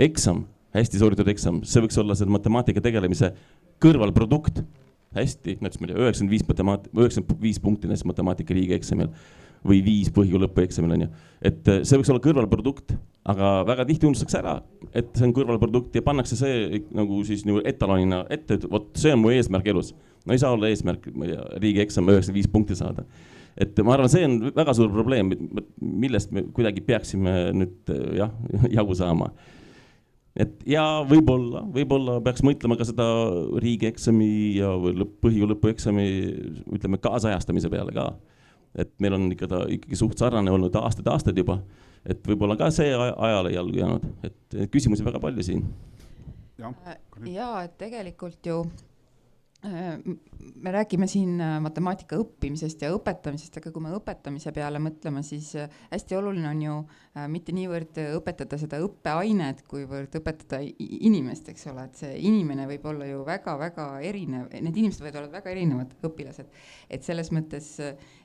Eksam, hästi sooritatud eksam, see võiks olla selle matemaatika tegelemise kõrvalprodukt. Hästi, näiteks ma ei tea, 95 punkti näiteks matemaatika riigieksamil või 5 põhikooli lõpueksamil on ju. Et see võiks olla kõrvalprodukt, aga väga tihti unustatakse ära, et see on kõrvalprodukt ja pannakse see nagu siis nagu etalonina ette, et vot see on mu eesmärk elus. No ei saa olla eesmärk, ma ei tea, riigieksam 95 punkti saada. Et ma arvan, see on väga suur probleem, millest me kuidagi peaksime nüüd jagu saama. Et ja võib-olla peaks mõtlema ka seda riigieksami ja põhikooli lõpueksami, ütleme, kaasajastamise peale ka. Et meil on ikkagi suht sarnane olnud aastaid juba, et võib-olla ka see ajale jalgu jäänud, et küsimusi väga palju siin. Ja, et tegelikult ju me räägime siin matemaatika õppimisest ja õpetamisest, aga kui me õpetamise peale mõtleme, siis hästi oluline on ju mitte niivõrd õpetada seda õppeainet, kuivõrd õpetada inimest, eks ole, et see inimene võib olla ju väga-väga erinev, need inimesed võivad olla väga erinevad õpilased, et selles mõttes,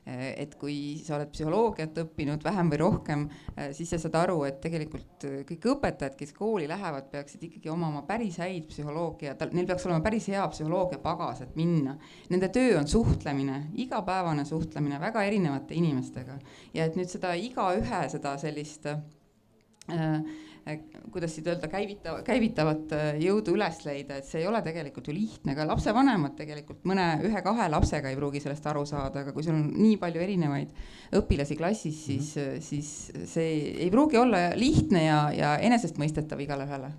et kui sa oled psühholoogiat õppinud vähem või rohkem, siis sa saad aru, et tegelikult kõik õpetajad, kes kooli lähevad, peaksid ikkagi oma päris häid psühholoogia, neil peaks olema päris hea psühholoogia pagas, et minna. Nende töö on suhtlemine, igapäevane suhtlemine väga erinevate inimestega. Ja et nüüd seda igaühe seda sellist, kuidas siit öelda, käivitavat jõudu üles leida, et see ei ole tegelikult ju lihtne, ka lapsevanemad tegelikult ühe-kahe lapsega ei pruugi sellest aru saada, aga kui sul on nii palju erinevaid õpilasi klassis, siis see ei pruugi olla lihtne ja enesestmõistetav igale ühele.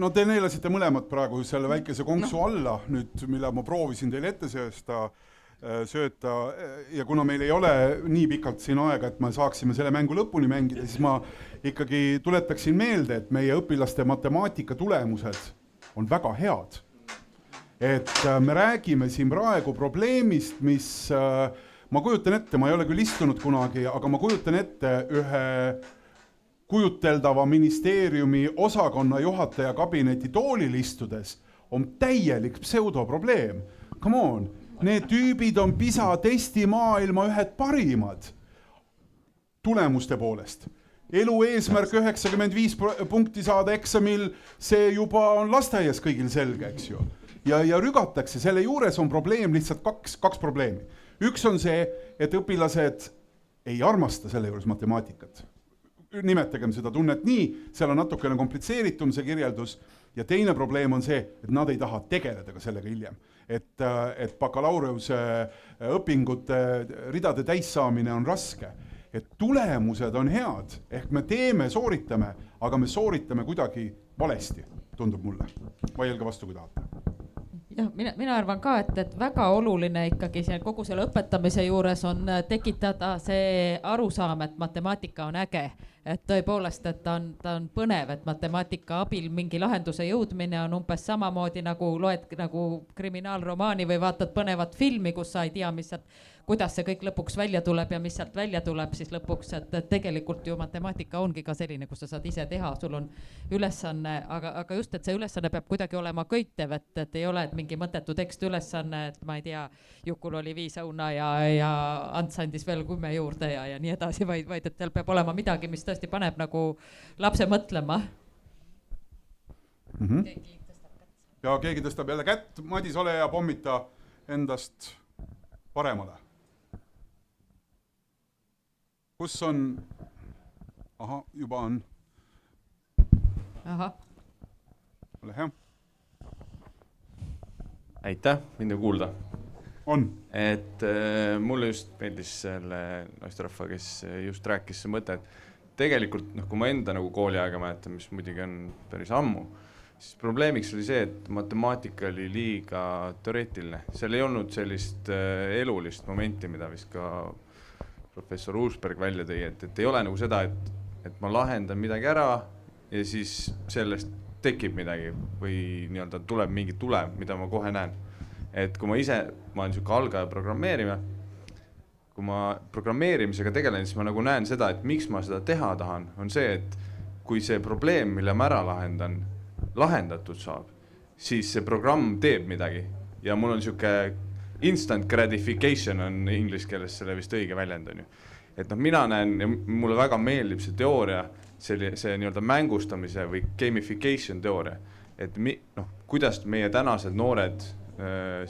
No te neelasite mõlemad praegu selle väikese konksu alla, nüüd, mille ma proovisin teile ette sööta ja kuna meil ei ole nii pikalt siin aega, et me saaksime selle mängu lõpuni mängida, siis ma ikkagi tuletaksin meelde, et meie õpilaste matemaatika tulemused on väga head. Et me räägime siin praegu probleemist, mis ma kujutan ette, ma ei ole küll istunud kunagi, aga ma kujutan ette ühe kujuteldava ministeeriumi osakonna juhataja kabineti toolil istudes on täielik pseudoprobleem. Come on, need tüübid on PISA testi maailma ühed parimad tulemuste poolest. Elu eesmärk 95 punkti saada eksamil, see juba on lasteaias kõigil selge, eks ju. Ja rügatakse, selle juures on probleem lihtsalt kaks probleemi. Üks on see, et õpilased ei armasta selle juures matemaatikat. Nimetagem seda tunnet nii, seal on natukene komplitseeritum see kirjeldus ja teine probleem on see, et nad ei taha tegeleda ka sellega hiljem. Et bakalaureuse õpingute ridade täissaamine on raske. Et tulemused on head, ehk me sooritame, aga me sooritame kuidagi valesti, tundub mulle. Vaielge vastu, kui tahate. Ja, mina arvan ka, et väga oluline ikkagi kogu selle õpetamise juures on tekitada see arusaam, et matemaatika on äge. Et tõepoolest, et ta on põnev, et matemaatika abil mingi lahenduse jõudmine on umbes samamoodi nagu loed nagu kriminaalromaani või vaatad põnevat filmi, kus sa ei tea, kuidas see kõik lõpuks välja tuleb ja mis sealt välja tuleb siis lõpuks, et tegelikult ju matemaatika ongi ka selline, kus sa saad ise teha, sul on ülesanne, aga just, et see ülesanne peab kuidagi olema köitev, et ei ole et mingi mõttetu tekst ülesanne, et ma ei tea, Jukul oli 5 õuna ja Ants andis veel 10 juurde ja nii edasi, vaid et teil peab olema midagi, mis tõesti paneb nagu lapse mõtlema. Ja keegi tõstab jälle kätt, Madis, ole ja pommita endast paremale. Kus on? Aha, juba on. Aha. Ole hea. Aitäh, mind on kuulda. On. Et mulle just meeldis selle naisterahva, kes just rääkis see mõte, et tegelikult, kui ma enda nagu kooliaega mäletan, mis muidugi on päris ammu, siis probleemiks oli see, et matemaatika oli liiga teoreetiline. Seal ei olnud sellist elulist momenti, mida vist ka professor Uusberg välja tõi, et ei ole nagu seda, et ma lahendan midagi ära ja siis sellest tekib midagi või nii-öelda tuleb mingi tulem, mida ma kohe näen. Et kui ma olen niisugune algaja programmeerima, kui ma programmeerimisega tegelen, siis ma nagu näen seda, et miks ma seda teha tahan, on see, et kui see probleem, mille ma ära lahendan, lahendatud saab, siis see programm teeb midagi ja mul on siuke instant gratification on inglise keeles selle vist õige väljend on ju. Et mina näen, mulle väga meeldib see teooria, see nii-öelda mängustamise või gamification teooria, et kuidas meie tänased noored,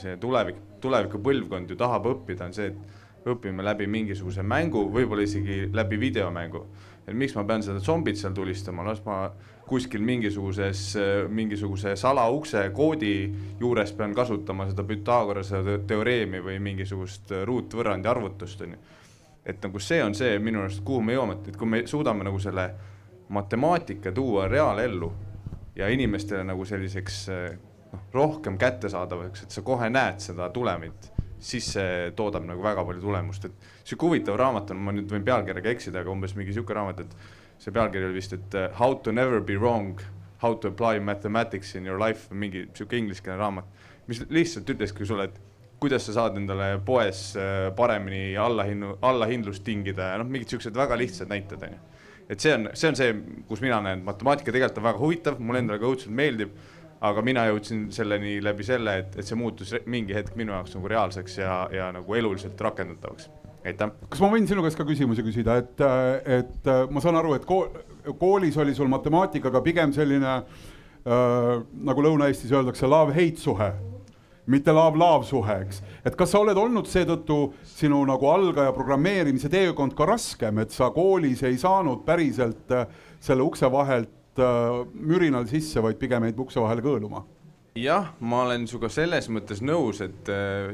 see tuleviku põlvkond ju tahab õppida, on see, et õpime läbi mingisuguse mängu, võib-olla isegi läbi videomängu. Et miks ma pean seda zombid seal tulistama, las ma kuskil mingisuguse salaukse koodi juures pean kasutama seda Pythagorase teoreemi või mingisugust ruutvõrrandi arvutust. Et nagu see on see minu arust, kuhu me jõuame, et kui me suudame nagu selle matemaatika tuua reaalellu ja inimestele nagu selliseks rohkem kättesaadavaks, et sa kohe näed seda tulemit, siis see toodab nagu väga palju tulemust. Et see huvitav raamat on, ma nüüd võin pealkirjaga eksida, aga umbes mingi siuke raamat, et see pealkiri oli vist, et How to never be wrong, how to apply mathematics in your life, mingi siuke ingliskeelne raamat, mis lihtsalt ütleski sulle, et kuidas sa saad endale poes paremini allahindlust tingida ja mingid siuksed väga lihtsad näited. Et see on see, kus mina näen, matemaatika tegelikult on väga huvitav, mulle endale ka õudselt meeldib, aga mina jõudsin selleni läbi selle, et see muutus mingi hetk minu jaoks nagu reaalseks ja nagu eluliselt rakendatavaks. Aitäh. Kas ma võin sinu käest ka küsimusi küsida, et ma saan aru, et koolis oli sul matemaatikaga pigem selline, nagu Lõuna-Eestis öeldakse, love-hate suhe, mitte love-love suhe, eks. Et kas sa oled olnud seetõttu sinu nagu algaja programmeerimise teekond ka raskem, et sa koolis ei saanud päriselt selle ukse vahelt mürinal sisse, vaid pigem jäid ukse vahele kõõluma? Jah, ma olen suga selles mõttes nõus, et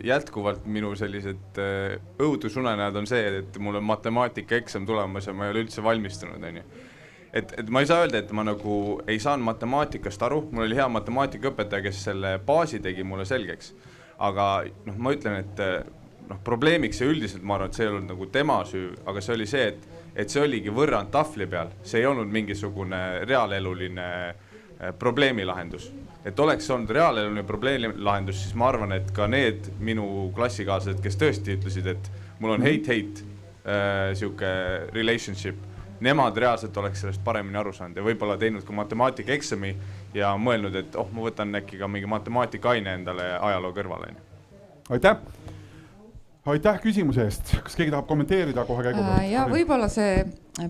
jätkuvalt minu sellised õudusunenäod on see, et mul on matemaatika eksam tulemas ja ma ei ole üldse valmistunud. Et ma ei saa öelda, et ma nagu ei saanud matemaatikast aru, mul oli hea matemaatikaõpetaja, kes selle baasi tegi mulle selgeks. Aga ma ütlen, et probleemiks ja üldiselt ma arvan, et see ei olnud nagu tema süü, aga see oli see, et see oligi võrrand tahvli peal, see ei olnud mingisugune reaaleluline probleemilahendus. Et oleks olnud reaaleluline probleemilahendus, siis ma arvan, et ka need minu klassikaaslased, kes tõesti ütlesid, et mul on hate siuke relationship, nemad reaalselt oleks sellest paremini aru saanud ja võib-olla teinud ka matemaatika eksami ja mõelnud, et ma võtan äkki ka mingi matemaatika aine endale ajaloo kõrvale. Aitäh! Aitäh küsimuse eest. Kas keegi tahab kommenteerida kohe käigu pealt? Ja võib-olla see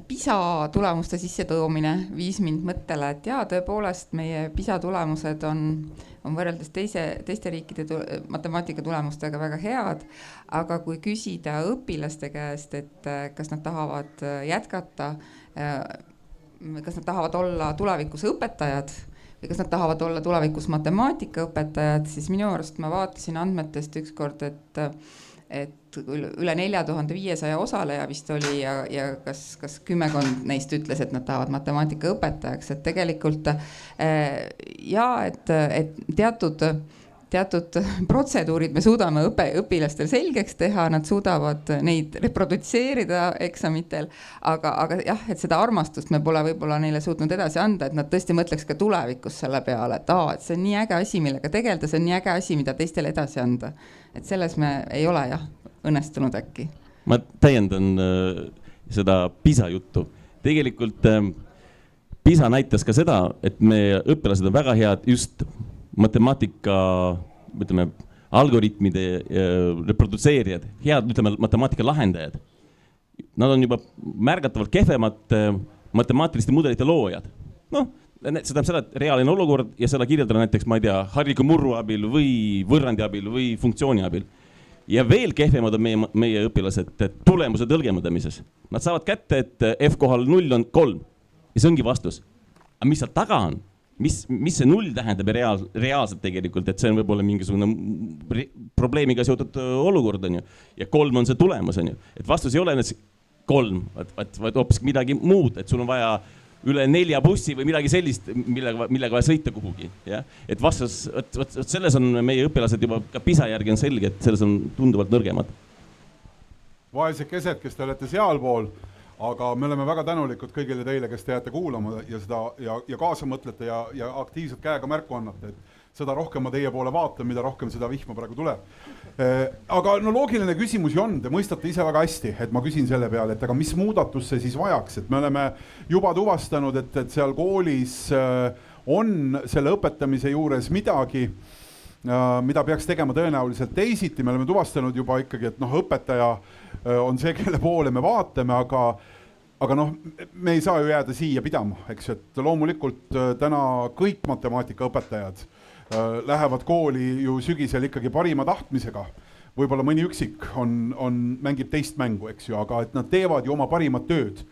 PISA tulemuste sisse toomine viis mind mõttele, et tõepoolest meie PISA tulemused on võrreldes teiste riikide matemaatika tulemustega väga head, aga kui küsida õpilaste käest, et kas nad tahavad jätkata, kas nad tahavad olla tulevikus õpetajad või kas nad tahavad olla tulevikus matemaatikaõpetajad, siis minu arust ma vaatasin andmetest ükskord, et üle 4500 osaleja vist oli ja kas kümmekond neist ütles, et nad tahavad matemaatika õpetajaks, et tegelikult et teatud protseduurid me suudame õpilastel selgeks teha, nad suudavad neid reprodutseerida eksamitel, aga jah, et seda armastust me pole võib-olla neile suutnud edasi anda, et nad tõesti mõtleks ka tulevikus selle peale, et see on nii äge asi, millega tegeleda, see on nii äge asi, mida teistele edasi anda. Et selles me ei ole õnnestunud äkki. Ma täiendan seda PISA juttu. Tegelikult PISA näitas ka seda, et me õpilased on väga head just matemaatika, ütleme, algoritmide reprodutseerijad, head, ütleme, matemaatika lahendajad. Nad on juba märgatavalt kehvemad matemaatiliste mudelite loojad. See tähendab seda, et reaalne olukord ja seda kirjeldada näiteks, ma ei tea, hariliku murru abil või võrrandi abil või funktsiooni abil. Ja veel kehvemad on meie õpilased tulemuse tõlgendamises. Nad saavad kätte, et F kohal 0 on 3 ja see ongi vastus. Aga mis seal taga on? Mis see 0 tähendab reaalselt tegelikult, et see on võib-olla mingisugune probleemiga seotud olukord on ju. Ja 3 on see tulemus on ju. Et vastus ei ole 3, vaid hoopis midagi muud, et sul on vaja üle 4 bussi või midagi sellist, millega vaja sõita kuhugi. Ja? Et vastus, selles on meie õpilased juba ka PISA järgi on selge, et selles on tunduvalt nõrgemad. Vaesed kesed, kes te olete sealpool, aga me oleme väga tänulikud kõigile teile, kes te jääte kuulama ja kaasa mõtlete ja aktiivselt käega märku annate. seda rohkem ma teie poole vaatan, mida rohkem seda vihma praegu tuleb. Aga no loogiline küsimus ju on, te mõistate ise väga hästi, et ma küsin selle peale, et aga mis muudatust see siis vajaks, et me oleme juba tuvastanud, et seal koolis on selle õpetamise juures midagi, mida peaks tegema tõenäoliselt teisiti. Me oleme tuvastanud juba ikkagi, et õpetaja on see, kelle poole me vaatame, aga me ei saa ju jääda siia pidama, eks, et loomulikult täna kõik matemaatikaõpetajad lähevad kooli ju sügisel ikkagi parima tahtmisega. Võib-olla mõni üksik mängib teist mängu, eks ju, aga et nad teevad ju oma parimat tööd.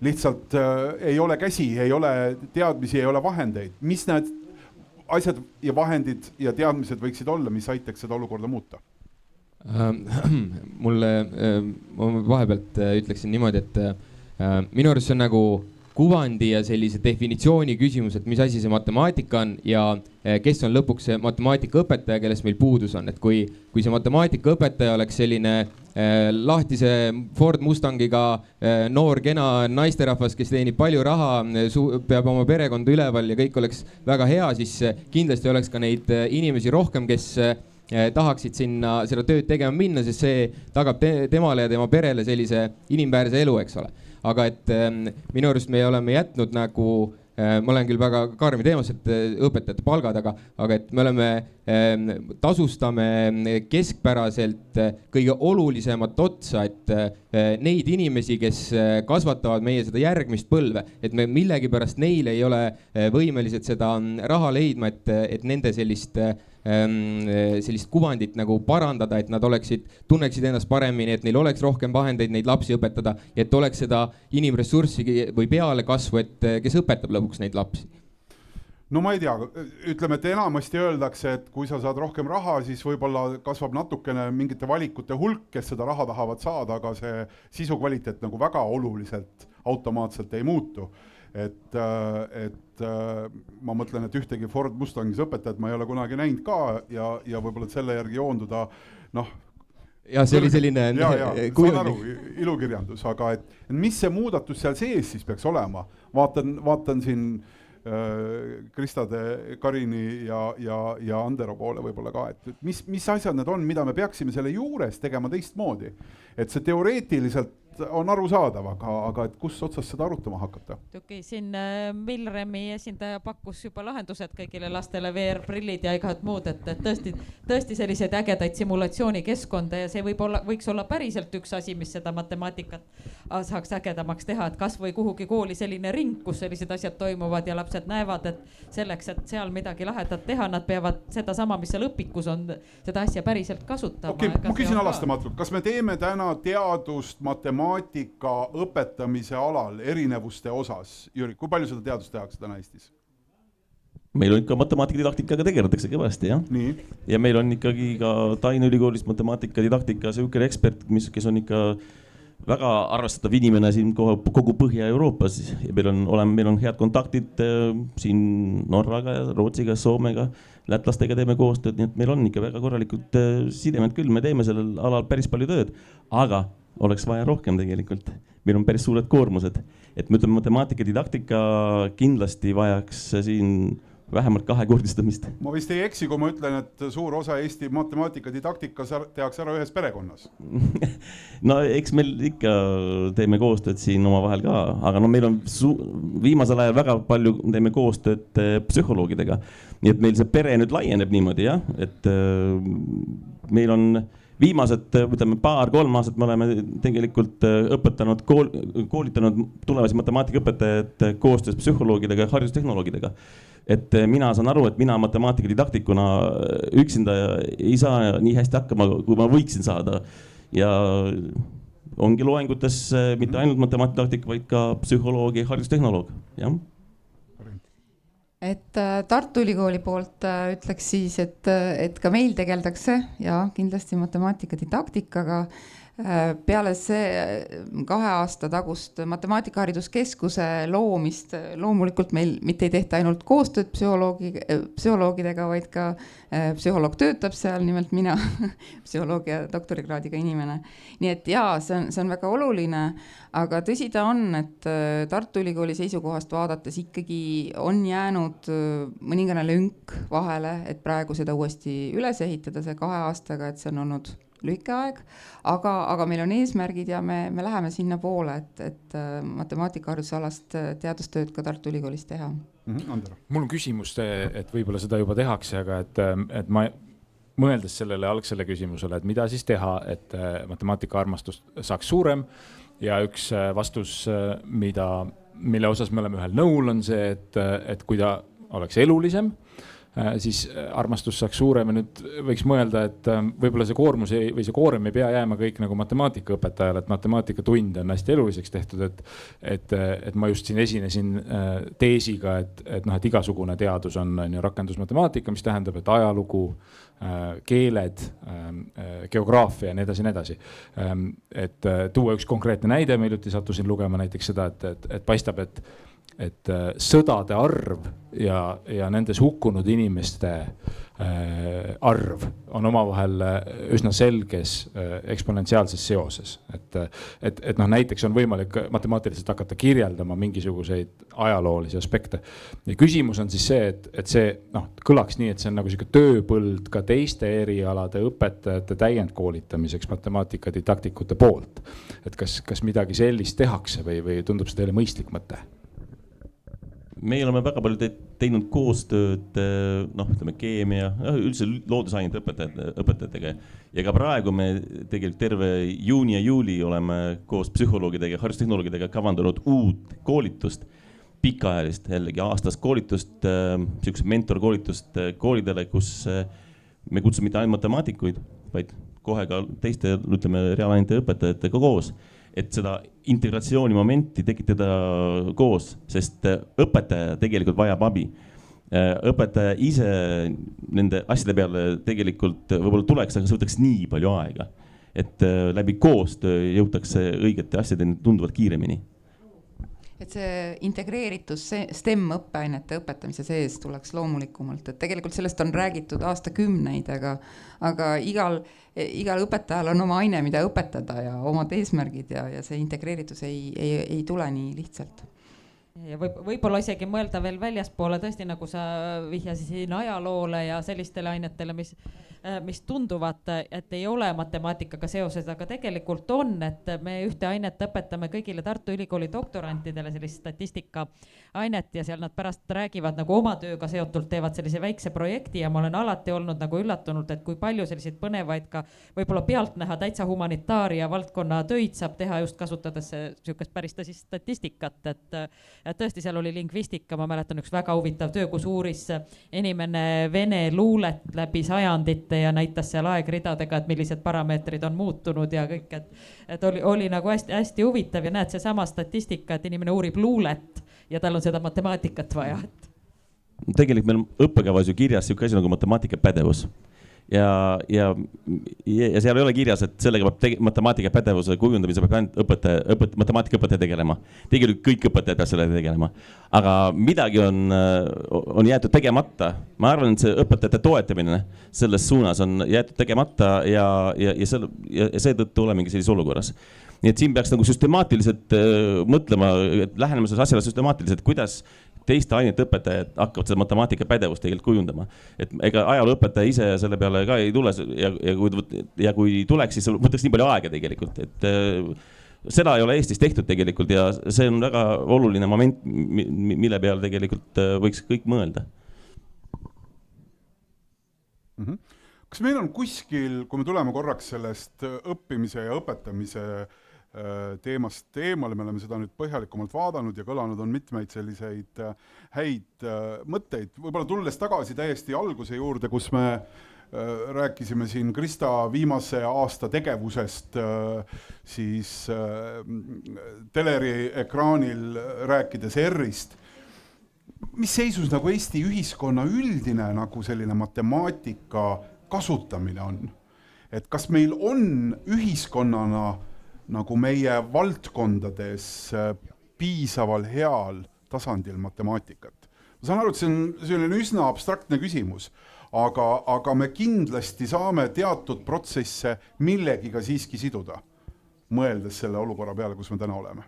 Lihtsalt ei ole käsi, ei ole teadmisi, ei ole vahendeid. Mis need asjad ja vahendid ja teadmised võiksid olla, mis aitaks seda olukorda muuta? Mulle, ma vahepealt ütleksin niimoodi, et minu arust see on nagu kuvandi ja sellise definitsiooni küsimus, et mis asi see matemaatika on ja kes on lõpuks see matemaatikaõpetaja, kellest meil puudus on. Et kui see matemaatikaõpetaja oleks selline lahtise Ford Mustangiga noor kena naisterahvas, kes teenib palju raha, peab oma perekonda üleval ja kõik oleks väga hea, siis kindlasti oleks ka neid inimesi rohkem, kes tahaksid sinna seda tööd tegema minna, sest see tagab temale ja tema perele sellise inimväärse elu, eks ole. Aga et minu arust me oleme jätnud nagu, ma olen küll väga karmi teemas, et õpetajate palgad, aga et me oleme, tasustame keskpäraselt kõige olulisemat otsa, et neid inimesi, kes kasvatavad meie seda järgmist põlve, et me millegipärast neile ei ole võimelised seda raha leidma, et nende sellist kuvandit nagu parandada, et nad tunneksid ennast paremini, et neil oleks rohkem vahendeid neid lapsi õpetada, et oleks seda inimressurssi või pealekasvu, et kes õpetab lõpuks neid lapsi. No ma ei tea, ütleme, et enamasti öeldakse, et kui sa saad rohkem raha, siis võib-olla kasvab natukene mingite valikute hulk, kes seda raha tahavad saada, aga see sisu kvaliteet nagu väga oluliselt automaatselt ei muutu. Et ma mõtlen, et ühtegi Ford Mustangis õpetajat ma ei ole kunagi näinud ka ja võib-olla selle järgi joonduda, ja see oli selline saan aru, ilukirjandus, aga et mis see muudatus seal sees siis peaks olema? Vaatan siin Kristade, Karini ja Andero poole võib-olla ka, et mis asjad need on, mida me peaksime selle juures tegema teistmoodi, et see teoreetiliselt on arusaadav, aga et kus otsas seda arutama hakata? Siin Milremi esindaja pakkus juba lahendused kõigile lastele, VR-prillid ja igad muud, et tõesti selliseid ägedaid simulatsiooni-keskkonda ja see võiks olla päriselt üks asi, mis seda matemaatikat saaks ägedamaks teha, et kas või kuhugi kooli selline ring, kus sellised asjad toimuvad ja lapsed näevad, et selleks, et seal midagi lahedat teha, nad peavad seda sama, mis seal õpikus on, seda asja päriselt kasutama. Okay, ma küsin alastamatult, kas me teeme täna teadust matemaatika õpetamise alal erinevuste osas? Jüri, kui palju seda teadust tehakse täna Eestis? Meil on ikka matemaatikadidaktikaga tegeletakse kõvasti, jah. Nii. Ja meil on ikkagi ka Tallinna Ülikoolis matemaatikadidaktika selline ekspert, kes on ikka väga arvestatav inimene siin kogu Põhja-Euroopas ja meil on head kontaktid siin Norraga ja Rootsiga, Soomega, lätlastega teeme koostööd, nii et meil on ikka väga korralikud sidemed küll, me teeme sellel alal päris palju tööd, aga oleks vaja rohkem tegelikult. Meil on päris suured koormused, et me ütleme matemaatikadidaktika kindlasti vajaks siin vähemalt 2-kordistamist. Ma vist ei eksi, kui ma ütlen, et suur osa Eesti matemaatikadidaktikas tehakse ära ühes perekonnas. No eks meil ikka teeme koostööd siin omavahel ka, aga no meil on viimasel ajal väga palju teeme koostööd psühholoogidega. Nii et meil see pere nüüd laieneb niimoodi, jah, et meil on viimased, ütleme, 2-3 aastat me oleme tegelikult õpetanud, koolitanud tulevasi matemaatikaõpetajad koostöös psühholoogidega ja haridustehnoloogidega. Et mina saan aru, et mina matemaatikadidaktikuna üksinda ei saa nii hästi hakkama, kui ma võiksin saada. Ja ongi loengutes mitte ainult matemaatikadidaktik, vaid ka psühholoogi ja haridustehnoloog, jah. Et Tartu Ülikooli poolt ütleks siis, et ka meil tegeldakse ja kindlasti matemaatikadidaktikaga. Peale see 2 aasta tagust matemaatikahariduskeskuse loomist loomulikult meil mitte ei tehta ainult koostööd psühholoogidega, vaid ka psühholoog töötab seal, nimelt mina, psühholoogia doktorikraadiga inimene. Nii et jaa, see on väga oluline, aga tõsi ta on, et Tartu Ülikooli seisukohast vaadates ikkagi on jäänud jäänud mõningane lünk vahele, et praegu seda uuesti üles ehitada see 2 aastaga, et see on olnud lühike aeg, aga meil on eesmärgid ja me läheme sinna poole, et matemaatikaharidusalast teadustööd ka Tartu Ülikoolis teha. Andero. Mul on küsimus, et võib-olla seda juba tehakse, aga et ma mõeldes sellele algsele küsimusele, et mida siis teha, et matemaatika armastus saaks suurem ja üks vastus, mille osas me oleme ühel nõul, on see, et kui ta oleks elulisem, siis armastus saaks suurem ja nüüd võiks mõelda, et võib-olla see koormus või see koorem ei pea jääma kõik nagu matemaatikaõpetajale, et matemaatikatund on hästi eluliseks tehtud, et ma just siin esinesin teesiga, et igasugune teadus on rakendusmatemaatika, mis tähendab, et ajalugu, keeled, geograafia ja nii edasi. Et tuua üks konkreetne näide, ma hiljuti sattusin lugema näiteks seda, et paistab, et sõdade arv ja nendes hukkunud inimeste arv on omavahel üsna selges eksponentsiaalses seoses. Et näiteks on võimalik matemaatiliselt hakata kirjeldama mingisuguseid ajaloolisi aspekte. Ja küsimus on siis see, et see kõlaks nii, et see on nagu selline tööpõld ka teiste erialade õpetajate täiendkoolitamiseks matemaatika didaktikute poolt. Et kas midagi sellist tehakse või tundub see teile mõistlik mõte? Me oleme väga palju teinud koostööd keemia, üldse loodusainete õpetajatega ja ka praegu me tegelikult terve juuni ja juuli oleme koos psühholoogidega ja haridustehnoloogidega kavandanud uut koolitust, pikaajalist jällegi aastast koolitust, selline mentorkoolitust koolidele, kus me kutsume mitte ainult matemaatikuid, vaid kohe ka teiste, reaalainete õpetajatega koos, et seda integratsiooni momenti tekitada koos, sest õpetaja tegelikult vajab abi. Õpetaja ise nende asjade peale tegelikult võib-olla tuleks, aga see võtaks nii palju aega, et läbi koostöö jõutakse õigete asjadeni tunduvalt kiiremini. Et see integreeritus STEM õppeainete õpetamise sees tuleks loomulikumalt, et tegelikult sellest on räägitud aastakümneid, aga igal õpetajal on oma aine, mida õpetada ja omad eesmärgid ja see integreeritus ei tule nii lihtsalt. Ja võib-olla isegi mõelda veel väljaspoole, tõesti nagu sa vihjasid ajaloole ja sellistele ainetele, mis tunduvad, et ei ole matemaatikaga seoses, aga tegelikult on, et me ühte ainet õpetame kõigile Tartu Ülikooli doktorantidele, sellist statistika ainet ja seal nad pärast räägivad nagu oma tööga seotult, teevad sellise väikse projekti ja ma olen alati olnud nagu üllatunud, et kui palju selliseid põnevaid ka võib-olla pealtnäha täitsa humanitaaria valdkonna töid saab teha just kasutades sellisest päris tõsist statistikat, et tõesti seal oli lingvistika, ma mäletan üks väga huvitav töö, kus uuris inimene vene luulet läbi sajandite ja näitas seal aegridadega, et millised parameetrid on muutunud ja kõik, et oli nagu hästi huvitav ja näed seesama statistika, et inimene uurib luulet ja tal on seda matemaatikat vaja. Tegelikult meil on õppekavas ju kirjas selline asi nagu matemaatikapädevus. Ja seal ei ole kirjas, et sellega peab matemaatikapädevuse kujundamise peab ainult matemaatikaõpetaja tegelema. Tegelikult kõik õpetajad peavad sellega tegelema. Aga midagi on jäetud tegemata. Ma arvan, et see õpetajate toetamine selles suunas on jäetud tegemata ja seetõttu olemegi sellises olukorras. Nii et siin peaks nagu süstemaatiliselt mõtlema, et lähenema selles asjale süstemaatiliselt, kuidas teiste ainete õpetajad hakkavad seda matemaatikapädevust tegelikult kujundama. Et ega ajalooõpetaja ise selle peale ka ei tule ja kui tuleks, siis võtaks nii palju aega tegelikult. Et seda ei ole Eestis tehtud tegelikult ja see on väga oluline moment, mille peale tegelikult võiks kõik mõelda. Kas meil on kuskil, kui me tuleme korraks sellest õppimise ja õpetamise teemast eemale, me oleme seda nüüd põhjalikumalt vaadanud ja kõlanud on mitmeid selliseid häid mõtteid. Võib-olla tulles tagasi täiesti alguse juurde, kus me rääkisime siin Krista viimase aasta tegevusest, siis teleri ekraanil rääkides R-ist. Mis seisus nagu Eesti ühiskonna üldine nagu selline matemaatika kasutamine on? Et kas meil on ühiskonnana nagu meie valdkondades piisaval heal tasandil matemaatikat. Ma saan aru, et see on selline üsna abstraktne küsimus, aga me kindlasti saame teatud protsesse millegiga siiski siduda, mõeldes selle olukorra peale, kus me täna oleme.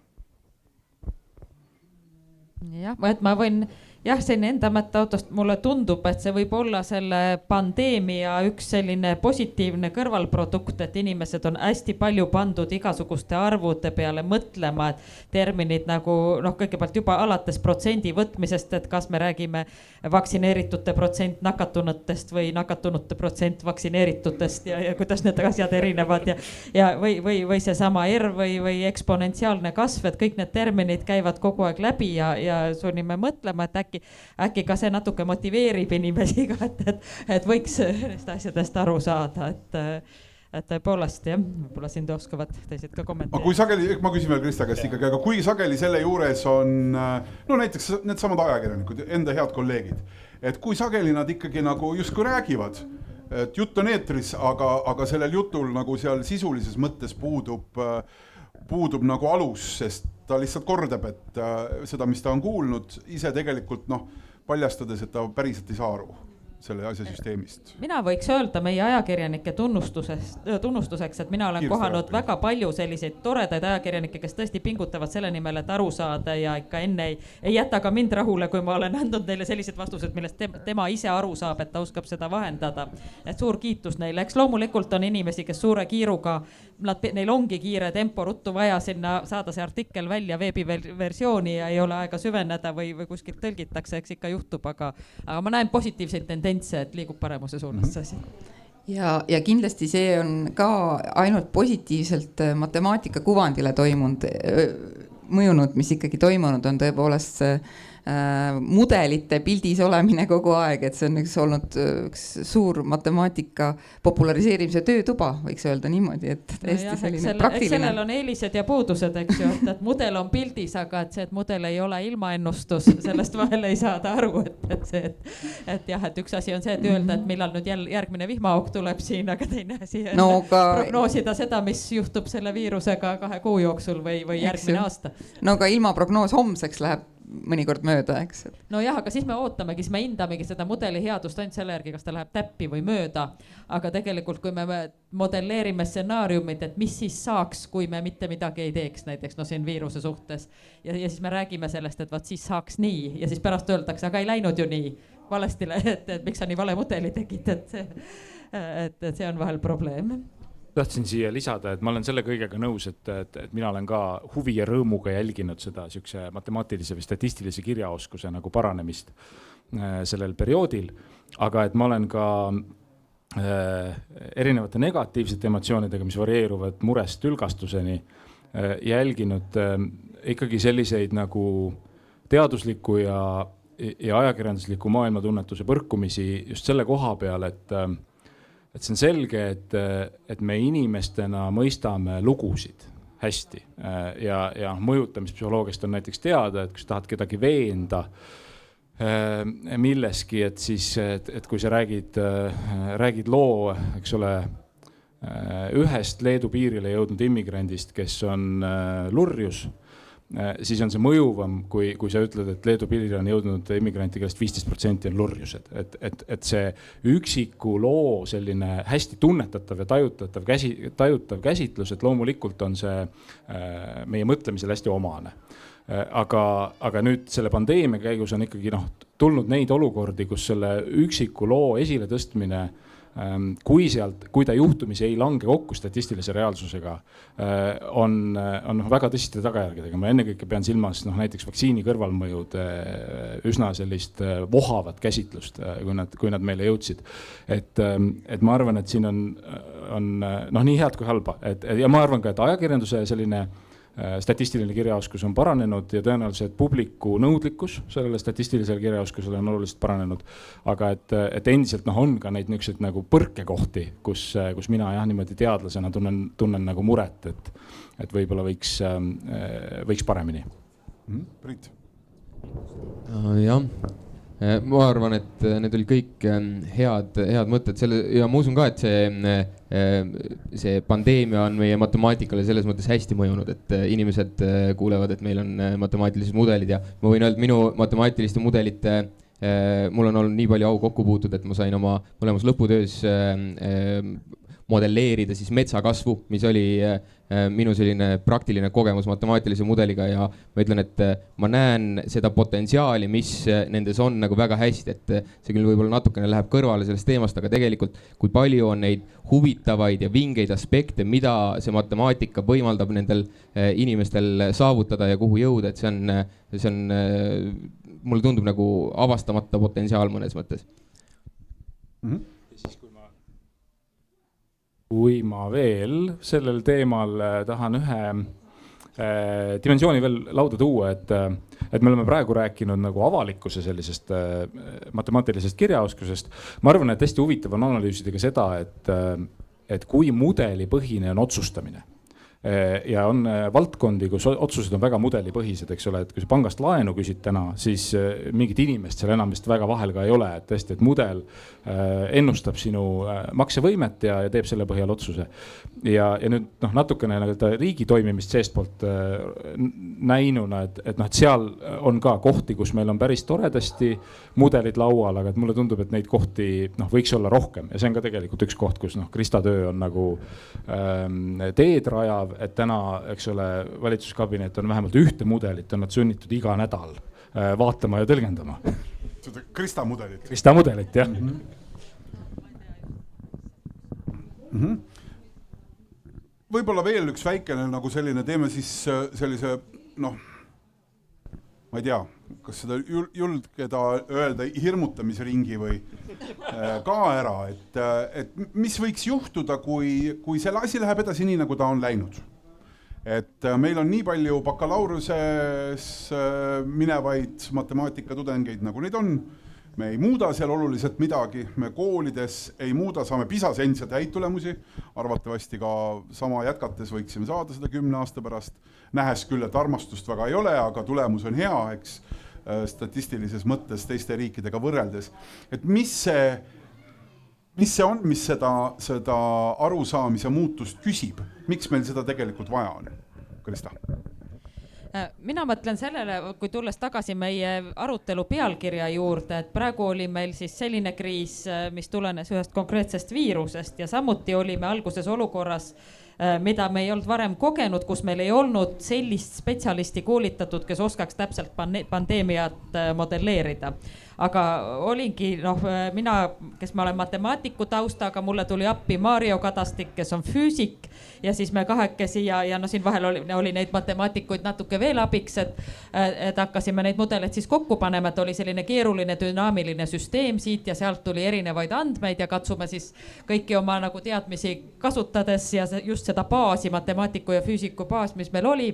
jah, et ma võin jah, selline enda mõtteautost mulle tundub, et see võib olla selle pandeemia üks selline positiivne kõrvalprodukt, et inimesed on hästi palju pandud igasuguste arvude peale mõtlema, et terminid nagu kõigepealt juba alates protsendi võtmisest, et kas me räägime vaktsineeritute protsent nakatunutest või nakatunute protsent vaktsineeritutest ja kuidas need asjad erinevad või seesama R või eksponentsiaalne kasv, et kõik need terminid käivad kogu aeg läbi ja sunnime mõtlema, et äkki ka see natuke motiveerib inimesi ka, et võiks neist asjadest aru saada, et tõepoolest jah, võib-olla siin oskavad teised ka kommenteerida. Aga kui sageli, ma küsin veel Krista käest ikkagi, aga kui sageli selle juures on, näiteks need samad ajakirjanikud, enda head kolleegid, et kui sageli nad ikkagi nagu justkui räägivad, et jutt on eetris, aga sellel jutul nagu seal sisulises mõttes puudub nagu alus, sest ta lihtsalt kordab, et seda, mis ta on kuulnud, ise tegelikult paljastades, et ta päriselt ei saa aru selle asja süsteemist. Mina võiks öelda meie ajakirjanike tunnustuseks, et mina olen kohanud väga palju selliseid toredaid ajakirjanikke, kes tõesti pingutavad selle nimel, et aru saada ja ikka enne ei jäta ka mind rahule, kui ma olen andnud neile sellised vastused, millest tema ise aru saab, et ta oskab seda vahendada. Et suur kiitus neile. Eks loomulikult on inimesi, kes suure kiiruga, neil ongi kiire tempo, ruttu vaja sinna saada see artikkel välja veebiversiooni ja ei ole aega süveneda või kuskilt tõlgitakse, eks ikka juhtub, aga ma näen positiivseid tendentse, et liigub paremuse suunas see asi. Ja kindlasti see on ka ainult positiivselt matemaatika kuvandile mõjunud, mis ikkagi toimunud on tõepoolest mudelite pildis olemine kogu aeg, et see on olnud üks suur matemaatika populariseerimise töötuba, võiks öelda niimoodi, et tõesti selline praktiline. Sellel on eelised ja puudused, eks ju, et mudel on pildis, aga et see, et mudel ei ole ilmaennustus, sellest vahel ei saada aru, et üks asi on see, et öelda, et millal nüüd järgmine vihmaauk tuleb siin, aga teine asi on prognoosida seda, mis juhtub selle viirusega 2 kuu jooksul või järgmine aasta. No ka ilmaprognoos homseks läheb mõnikord mööda, eks. No jah, aga siis me ootamegi, siis me hindamegi seda mudeli headust ainult selle järgi, kas ta läheb täppi või mööda. Aga tegelikult, kui me modelleerime stsenaariumid, et mis siis saaks, kui me mitte midagi ei teeks, näiteks siin viiruse suhtes. Ja siis me räägime sellest, et siis saaks nii ja siis pärast öeldakse, aga ei läinud ju nii valesti, et miks sa nii vale mudeli tegid, et see on vahel probleem. Tahtsin siia lisada, et ma olen selle kõigega nõus, et mina olen ka huvi ja rõõmuga jälginud seda siukse matemaatilise või statistilise kirjaoskuse nagu paranemist sellel perioodil, aga et ma olen ka erinevate negatiivsete emotsioonidega, mis varieeruvad murest ülgastuseni, jälginud ikkagi selliseid nagu teadusliku ja ajakirjandusliku maailmatunnetuse põrkumisi just selle koha peal, et see on selge, et me inimestena mõistame lugusid hästi ja mõjutamispsühholoogiast on näiteks teada, et kui sa tahad kedagi veenda milleski, et siis, et kui sa räägid loo, eks ole, ühest Leedu piirile jõudnud immigrandist, kes on lurjus, siis on see mõjuvam, kui sa ütled, et Leedu piirile on jõudnud immigranti, kellest 15% on lurjused. Et see üksiku loo selline hästi tunnetatav ja tajutav käsitlus, et loomulikult on see meie mõtlemisel hästi omane. Aga nüüd selle pandeemia käigus on ikkagi tulnud neid olukordi, kus selle üksiku loo esile tõstmine, kui ta juhtumisi ei lange kokku statistilise reaalsusega, on väga tõsiste tagajärgedega. Ma ennekõike pean silmas näiteks vaktsiini kõrvalmõjud, üsna sellist vohavat käsitlust, kui nad meile jõudsid. Et ma arvan, et siin on nii head kui halba. Ja ma arvan ka, et ajakirjanduse selline statistiline kirjaoskus on paranenud ja tõenäoliselt publiku nõudlikkus sellele statistilisele kirjaoskusele on oluliselt paranenud. Aga et endiselt on ka neid niisuguseid nagu põrkekohti, kus mina niimoodi teadlasena tunnen nagu muret, et võib-olla võiks paremini. Priit. Jah. Ma arvan, et need olid kõik head mõtted ja ma usun ka, et see pandeemia on meie matemaatikale selles mõttes hästi mõjunud, et inimesed kuulevad, et meil on matemaatilised mudelid ja ma võin öelda, minu matemaatiliste mudelite mul on olnud nii palju au kokku puutud, et ma sain oma mõlemas lõputöös modelleerida siis metsakasvu, mis oli minu selline praktiline kogemus matemaatilise mudeliga ja ma ütlen, et ma näen seda potentsiaali, mis nendes on nagu väga hästi, et see küll võib-olla natukene läheb kõrvale sellest teemast, aga tegelikult kui palju on neid huvitavaid ja vingeid aspekte, mida see matemaatika võimaldab nendel inimestel saavutada ja kuhu jõuda, et see on mulle tundub nagu avastamata potentsiaal mõnes mõttes. Kui ma veel sellel teemal tahan ühe dimensiooni veel lauda tuua, et me oleme praegu rääkinud nagu avalikkuse sellisest matemaatilisest kirjaoskusest. Ma arvan, et hästi huvitav on analüüsida ka seda, et kui mudelipõhine on otsustamine. Ja on valdkondi, kus otsused on väga mudelipõhised, eks ole, et kui sa pangast laenu küsid täna, siis mingit inimest seal enam vist väga vahel ka ei ole, et tõesti, et mudel ennustab sinu maksevõimet ja teeb selle põhjal otsuse. Ja nüüd natukene riigi toimimist seestpoolt näinuna, et seal on ka kohti, kus meil on päris toredasti mudelid laual, aga et mulle tundub, et neid kohti võiks olla rohkem ja see on ka tegelikult üks koht, kus Krista töö on nagu teed rajav, et täna, eks ole, valitsuskabinet on vähemalt ühte mudelit, on nad sunnitud iga nädal vaatama ja tõlgendama. Seda Krista mudelit. Krista mudelit, jah. Võib-olla veel üks väikene nagu selline, teeme siis sellise, ma ei tea, kas seda julgeda öelda hirmutamisringi või ka ära, et mis võiks juhtuda, kui selle asi läheb edasi nii, nagu ta on läinud. Et meil on nii palju bakalaureuse minevaid matemaatikatudengeid, nagu neid on. Me ei muuda seal oluliselt midagi, me koolides ei muuda, saame PISA-s endiselt häid tulemusi, arvatavasti ka sama jätkates võiksime saada seda 10 aasta pärast, nähes küll, et armastust väga ei ole, aga tulemus on hea, eks, statistilises mõttes teiste riikidega võrreldes. Et mis see on, mis seda arusaamise muutust küsib? Miks meil seda tegelikult vaja on? Krista? Mina mõtlen sellele, kui tulles tagasi meie arutelu pealkirja juurde, et praegu oli meil siis selline kriis, mis tulenes ühest konkreetsest viirusest ja samuti olime alguses olukorras, mida me ei olnud varem kogenud, kus meil ei olnud sellist spetsialisti koolitatud, kes oskaks täpselt pandeemiat modelleerida. Aga olingi, mina, kes ma olen matemaatiku taustaga, mulle tuli appi Mario Kadastik, kes on füüsik ja siis me kahekesi ja siin vahel oli neid matemaatikuid natuke veel abiks, et hakkasime neid mudeleid siis kokku panema, et oli selline keeruline dünaamiline süsteem siit ja sealt tuli erinevaid andmeid ja katsume siis kõiki oma nagu teadmisi kasutades ja just seda baasi, matemaatiku ja füüsiku baas, mis meil oli,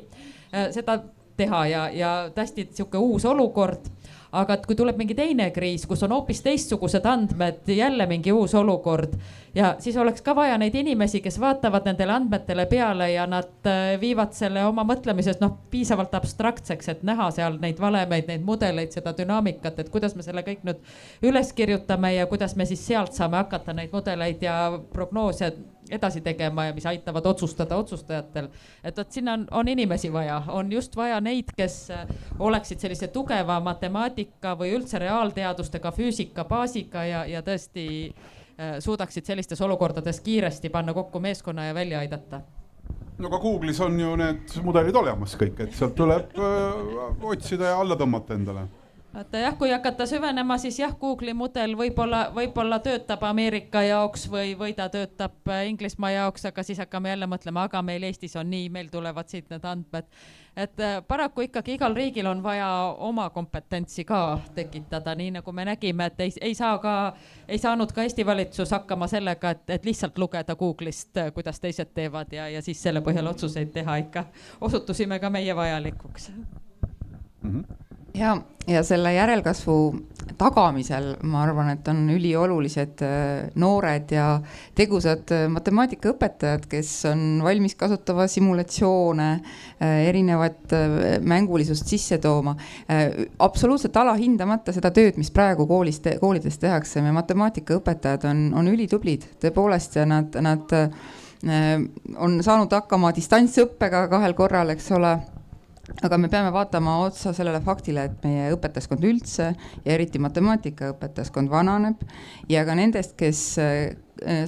seda teha ja tästi siuke uus olukord. Aga kui tuleb mingi teine kriis, kus on hoopis teistsugused andmed, jälle mingi uus olukord ja siis oleks ka vaja neid inimesi, kes vaatavad nendele andmetele peale ja nad viivad selle oma mõtlemises piisavalt abstraktseks, et näha seal neid valemeid, neid mudeleid, seda dünaamikat, et kuidas me selle kõik nüüd üles kirjutame ja kuidas me siis sealt saame hakata neid mudeleid ja prognoose edasi tegema ja mis aitavad otsustada otsustajatel. Et sinna on inimesi vaja, on just vaja neid, kes oleksid sellise tugeva matemaatika või üldse reaalteadustega, füüsika baasiga ja tõesti suudaksid sellistes olukordades kiiresti panna kokku meeskonna ja välja aidata. No ka Google'is on ju need mudelid olemas kõik, et sealt tuleb otsida ja alla tõmmata endale. Jah, kui hakata süvenema, siis jah, Google'i mudel võib-olla töötab Ameerika jaoks või ta töötab Inglismaa jaoks, aga siis hakkame jälle mõtlema, aga meil Eestis on nii, meil tulevad siit need andmed. Et paraku ikkagi igal riigil on vaja oma kompetentsi ka tekitada, nii nagu me nägime, et ei saanud ka Eesti valitsus hakkama sellega, et lihtsalt lugeda Google'ist, kuidas teised teevad ja siis selle põhjal otsuseid teha ikka. Osutusime ka meie vajalikuks. Ja selle järelkasvu tagamisel ma arvan, et on üliolulised noored ja tegusad matemaatikaõpetajad, kes on valmis kasutama simulatsioone, erinevat mängulisust sisse tooma. Absoluutselt alahindamata seda tööd, mis praegu koolides tehakse. Me matemaatikaõpetajad on ülitublid tõepoolest ja nad on saanud hakkama distantsõppega 2 korral, eks ole. aga me peame vaatama otsa sellele faktile, et meie õpetajaskond üldse ja eriti matemaatikaõpetajaskond vananeb ja ka nendest, kes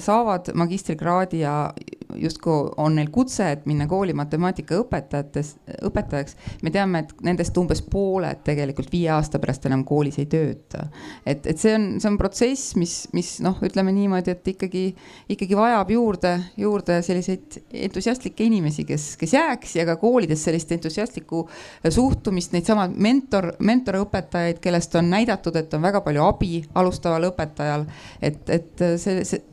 saavad magistrikraadi ja justkui on neil kutse, et minna kooli matemaatikaõpetajaks. Me teame, et nendest umbes pooled tegelikult 5 aasta pärast enam koolis ei tööta. Et see on protsess, mis ütleme niimoodi, et ikkagi vajab juurde selliseid entusiastlikke inimesi, kes jääks ja ka koolides sellist entusiastlikku suhtumist, neid sama mentorõpetajaid, kellest on näidatud, et on väga palju abi alustaval õpetajal, et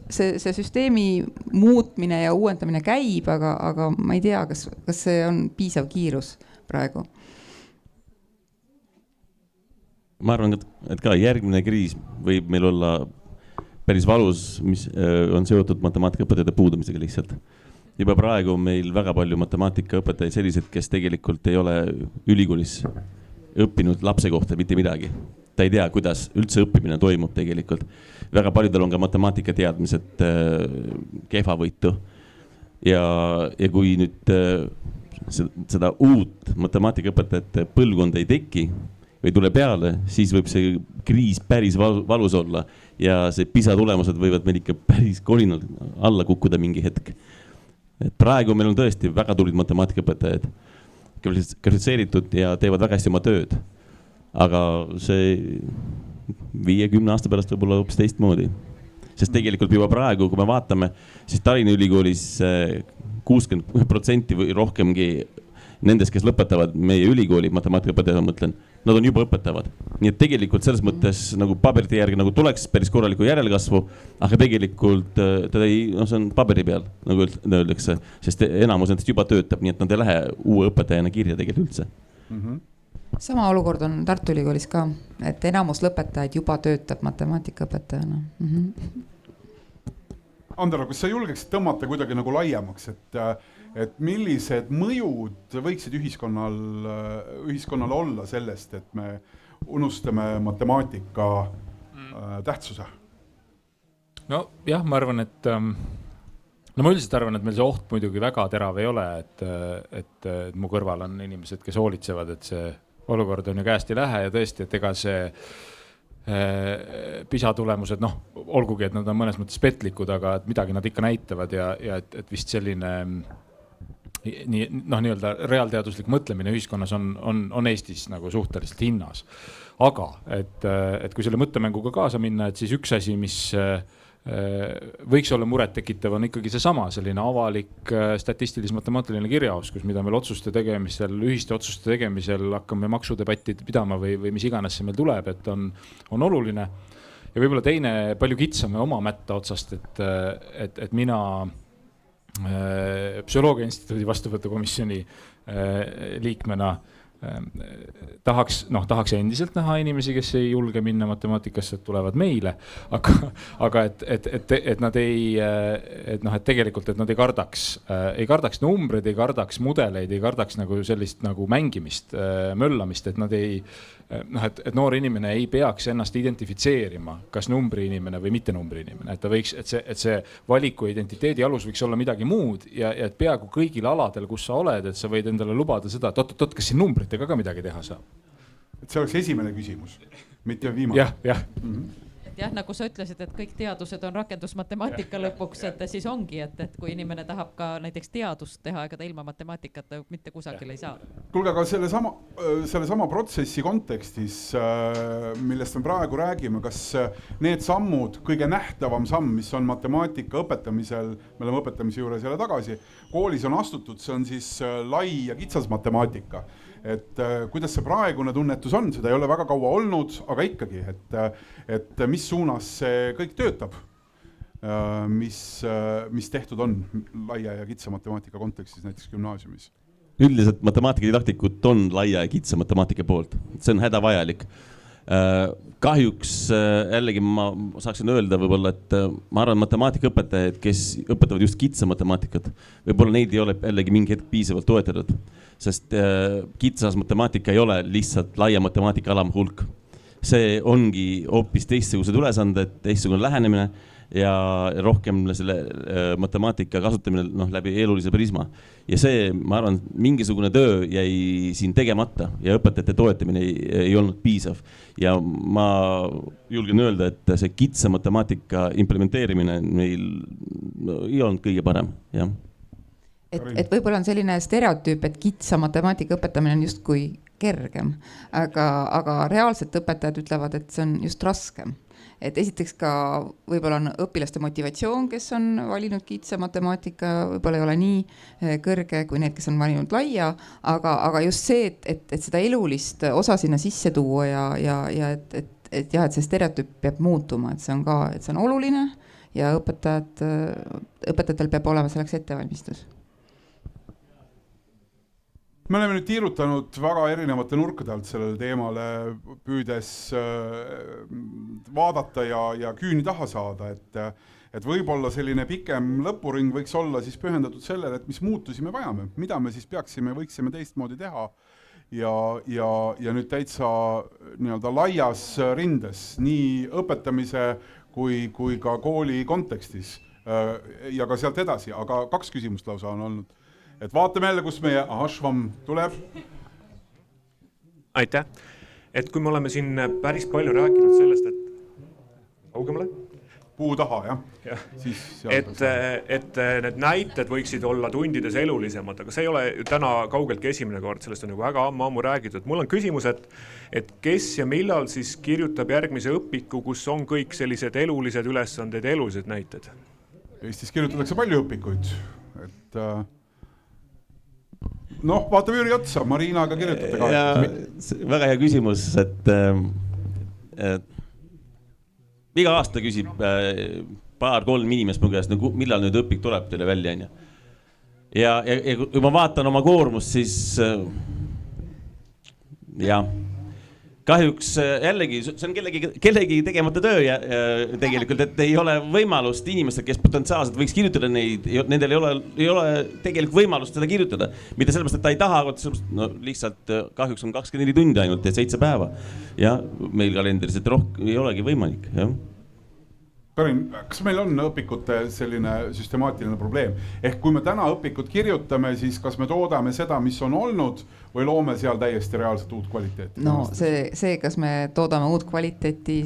see süsteemi muutmine ja uuendamine käib, aga ma ei tea, kas see on piisav kiirus praegu. Ma arvan, et ka järgmine kriis võib meil olla päris valus, mis on seotud matemaatikaõpetajate puudumisega lihtsalt. Juba praegu on meil väga palju matemaatikaõpetajaid sellised, kes tegelikult ei ole ülikoolis õppinud lapse kohta mitte midagi. Ta ei tea, kuidas üldse õppimine toimub tegelikult. Väga paljudel on ka matemaatika teadmised kehvavõitu. Ja kui nüüd seda uut matemaatikaõpetajate põlvkonda ei teki või tule peale, siis võib see kriis päris valus olla ja see PISA tulemused võivad meil ikka päris kolinal alla kukkuda mingi hetk. Et praegu meil on tõesti väga tulid matemaatikaõpetajad, kvalifitseeritud ja teevad väga hästi oma tööd. Aga see 5-10 aasta pärast võib olla hoopis teistmoodi. Sest tegelikult juba praegu, kui me vaatame, siis Tallinna Ülikoolis 60% või rohkemgi nendest, kes lõpetavad meie ülikooli matemaatikaõpetajad, ma mõtlen, nad on juba õpetavad. Nii et tegelikult selles mõttes nagu paberite järgi nagu tuleks päris korraliku järelkasvu, aga tegelikult teda ei, see on paberi peal, nagu öeldakse, sest enamus nendest juba töötab, nii et nad ei lähe uue õpetajana kirja tegelikult üldse. Sama olukord on Tartu Ülikoolis ka, et enamus lõpetajaid juba töötab matemaatikaõpetajana. Andero, kas sa julgeksid tõmmata kuidagi nagu laiemaks, et millised mõjud võiksid ühiskonnal olla sellest, et me unustame matemaatika tähtsuse? No jah, ma arvan, et ma üldiselt arvan, et meil see oht muidugi väga terav ei ole, et mu kõrval on inimesed, kes hoolitsevad, et see olukord on ju käest ei lähe ja tõesti, et ega see PISA tulemused, olgugi, et nad on mõnes mõttes petlikud, aga et midagi nad ikka näitavad ja et vist selline nii-öelda reaalteaduslik mõtlemine ühiskonnas on Eestis nagu suhteliselt hinnas. Aga, et kui selle mõttemänguga kaasa minna, et siis üks asi, mis võiks olla muret tekitav, on ikkagi seesama selline avalik statistilis-matemaatiline kirjaoskus, mida meil ühiste otsuste tegemisel hakkame maksudebattid pidama või mis iganes see meil tuleb, et on oluline. Ja võib-olla teine palju kitsame oma mätta otsast, et mina Psühholoogia Instituudi vastuvõtukomisjoni liikmena tahaks endiselt näha inimesi, kes ei julge minna matemaatikasse, tulevad meile, aga et nad tegelikult, et nad ei kardaks numbreid, ei kardaks mudeleid, ei kardaks nagu sellist nagu mängimist, möllamist, et nad et noor inimene ei peaks ennast identifitseerima, kas numbri inimene või mitte numbri inimene, et see valiku identiteedi alus võiks olla midagi muud ja et peaaegu kõigil aladel, kus sa oled, et sa võid endale lubada seda, et oot, kas siin numbritega ka midagi teha saab? Et see oleks esimene küsimus, mitte viimane. Jah. Jah, nagu sa ütlesid, et kõik teadused on rakendusmatemaatika lõpuks, et siis ongi, et kui inimene tahab ka näiteks teadust teha, ega ta ilma matemaatikata mitte kusagil ei saa. Kuulge, aga sellesama protsessi kontekstis, millest me praegu räägime, kas need sammud, kõige nähtavam samm, mis on matemaatika õpetamisel, me oleme õpetamise juures jälle tagasi, koolis on astutud, see on siis lai ja kitsas matemaatika. Et kuidas see praegune tunnetus on, seda ei ole väga kaua olnud, aga ikkagi, et mis suunas see kõik töötab, mis tehtud on laia ja kitsa matemaatika kontekstis näiteks gümnaasiumis? Üldiselt matemaatikadidaktikut on laia ja kitsa matemaatika poolt, see on hädavajalik. Kahjuks jällegi ma saaksin öelda võib-olla, et ma arvan matemaatikaõpetajad, kes õpetavad just kitsa matemaatikat, võib-olla neid ei ole jällegi mingi hetk piisavalt toetatud, sest kitsas matemaatika ei ole lihtsalt laia matemaatika alamhulk. See ongi hoopis teistsugused ülesanded, teistsugune lähenemine ja rohkem selle matemaatika kasutamine läbi elulise prisma. Ja see, ma arvan, mingisugune töö jäi siin tegemata ja õpetajate toetamine ei olnud piisav. Ja ma julgen öelda, et see kitsa matemaatika implementeerimine meil ei olnud kõige parem, jah. Et võib-olla on selline stereotüüp, et kitsa matemaatika õpetamine on justkui kergem, aga reaalselt õpetajad ütlevad, et see on just raskem. Et esiteks ka võib-olla on õpilaste motivatsioon, kes on valinud kitsa matemaatika, võib-olla ei ole nii kõrge kui need, kes on valinud laia, aga just see, et seda elulist osa sinna sisse tuua ja et see stereotüüp peab muutuma, et see on oluline ja õpetajatel peab olema selleks ettevalmistus. Me oleme nüüd tiirutanud väga erinevate nurkade alt sellele teemale, püüdes vaadata ja küüni taha saada, et võib-olla selline pikem lõpuring võiks olla siis pühendatud sellele, et mis muutusi me vajame, mida me siis võiksime teistmoodi teha ja nüüd täitsa nii-öelda laias rindes, nii õpetamise kui ka kooli kontekstis ja ka sealt edasi, aga 2 küsimust lausa on olnud. Et vaatame jälle, kus meie Švam tuleb. Aitäh. Et kui me oleme siin päris palju rääkinud sellest, et kaugemale? Puu taha, jah. Ja. Et need näited võiksid olla tundides elulisemad, aga see ei ole täna kaugeltki esimene kord, sellest on väga ammu räägitud. Mul on küsimus, et kes ja millal siis kirjutab järgmise õpiku, kus on kõik sellised elulised ülesanded, elulised näited? Eestis kirjutatakse palju õpikuid, et... vaatame Jüri otsa, Marinaga kirjutate ka. Väga hea küsimus, et iga aasta küsib 2-3 inimest mu käest, millal nüüd õpik tuleb teile välja. Ja kui ma vaatan oma koormust, siis kahjuks jällegi, see on kellegi tegemata töö ja tegelikult, et ei ole võimalust inimestel, kes potentsiaalselt võiks kirjutada neid, nendel ei ole tegelikult võimalust seda kirjutada. Mitte sellepärast, et ta ei taha, lihtsalt kahjuks on 24 tundi ainult ja 7 päeva. Ja meil kalendris, et ei olegi võimalik, jah. Karin, kas meil on õpikute selline süstemaatiline probleem? Ehk kui me täna õpikut kirjutame, siis kas me toodame seda, mis on olnud või loome seal täiesti reaalselt uut kvaliteeti? No see, kas me toodame uut kvaliteeti,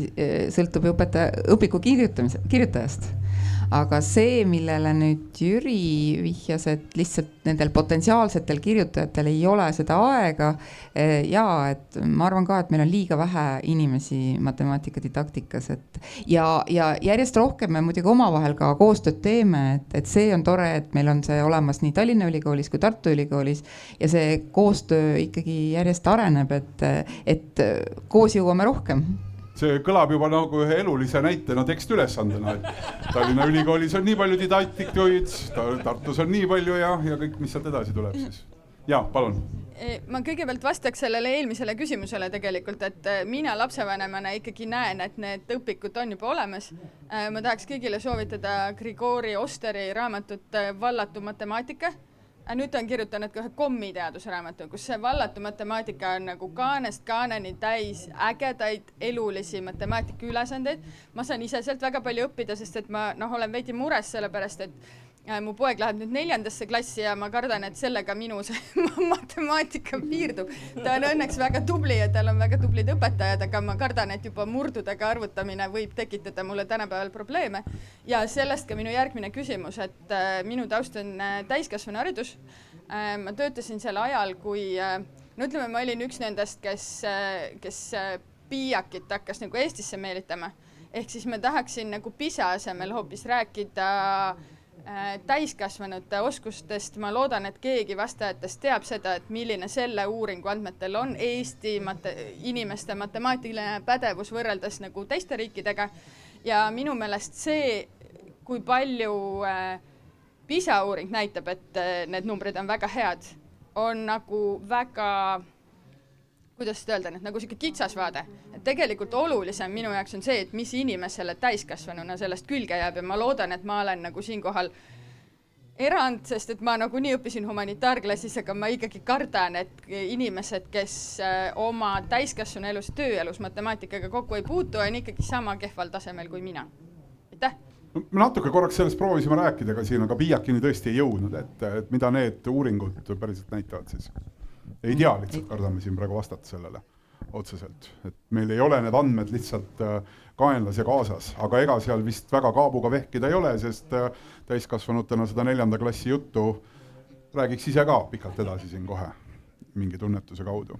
sõltub õpiku kirjutajast. Aga see, millele nüüd Jüri vihjas, et lihtsalt nendel potentsiaalsetel kirjutajatel ei ole seda aega et ma arvan ka, et meil on liiga vähe inimesi matemaatika didaktikas ja järjest rohkem me muidugi omavahel ka koostööd teeme, et see on tore, et meil on see olemas nii Tallinna Ülikoolis kui Tartu Ülikoolis ja see koostöö ikkagi järjest areneb, et koos jõuame rohkem. See kõlab juba nagu ühe elulise näitena tekstülesandena, et Tallinna Ülikoolis on nii palju didaktikuid, Tartus on nii palju ja kõik, mis sealt edasi tuleb siis. Ja, palun. Ma kõigepealt vastaks sellele eelmisele küsimusele tegelikult, et mina lapsevanemana ikkagi näen, et need õpikud on juba olemas. Ma tahaks kõigile soovitada Grigori Osteri raamatut Vallatu matemaatika. Nüüd on kirjutanud ka ühe kommiteadusraamatu, kus see vallatu matemaatika on nagu kaanest kaaneni täis ägedaid elulisi matemaatika ülesandeid. Ma saan ise sealt väga palju õppida, sest et ma olen veidi mures sellepärast, et mu poeg läheb nüüd 4. klassi ja ma kardan, et sellega minu matemaatika piirdub. Ta on õnneks väga tubli ja tal on väga tublid õpetajad, aga ma kardan, et juba murdudega arvutamine võib tekitada mulle tänapäeval probleeme. Ja sellest ka minu järgmine küsimus, et minu taust on täiskasvanu haridus. Ma töötasin sel ajal, kui, ütleme, ma olin üks nendest, kes piiakit hakkas nagu Eestisse meelitama. Ehk siis ma tahaksin nagu PISA asemel hoopis rääkida täiskasvanute oskustest. Ma loodan, et keegi vastajatest teab seda, et milline selle uuringu andmetel on Eesti inimeste matemaatiline pädevus võrreldes nagu teiste riikidega. Ja minu meelest see, kui palju PISA uuring näitab, et need numbrid on väga head, on nagu väga, kuidas seda öelda, nagu siuke kitsas vaade. Et tegelikult olulisem minu jaoks on see, et mis inimesele täiskasvanuna sellest külge jääb ja ma loodan, et ma olen nagu siinkohal erand, sest et ma nagu nii õppisin humanitaarklassis, aga ma ikkagi kardan, et inimesed, kes oma täiskasvanu elus, tööelus matemaatikaga kokku ei puutu, on ikkagi sama kehval tasemel kui mina. Aitäh! Me natuke korraks sellest proovisime rääkida ka siin, aga Piiakini tõesti ei jõudnud, et mida need uuringud päriselt näitavad siis. Ei tea lihtsalt, kardame siin praegu vastata sellele otseselt, et meil ei ole need andmed lihtsalt kaenlas ja kaasas, aga ega seal vist väga kaabuga vehkida ei ole, sest täiskasvanutena seda 4. klassi juttu räägiks ise ka pikalt edasi siin kohe mingi tunnetuse kaudu.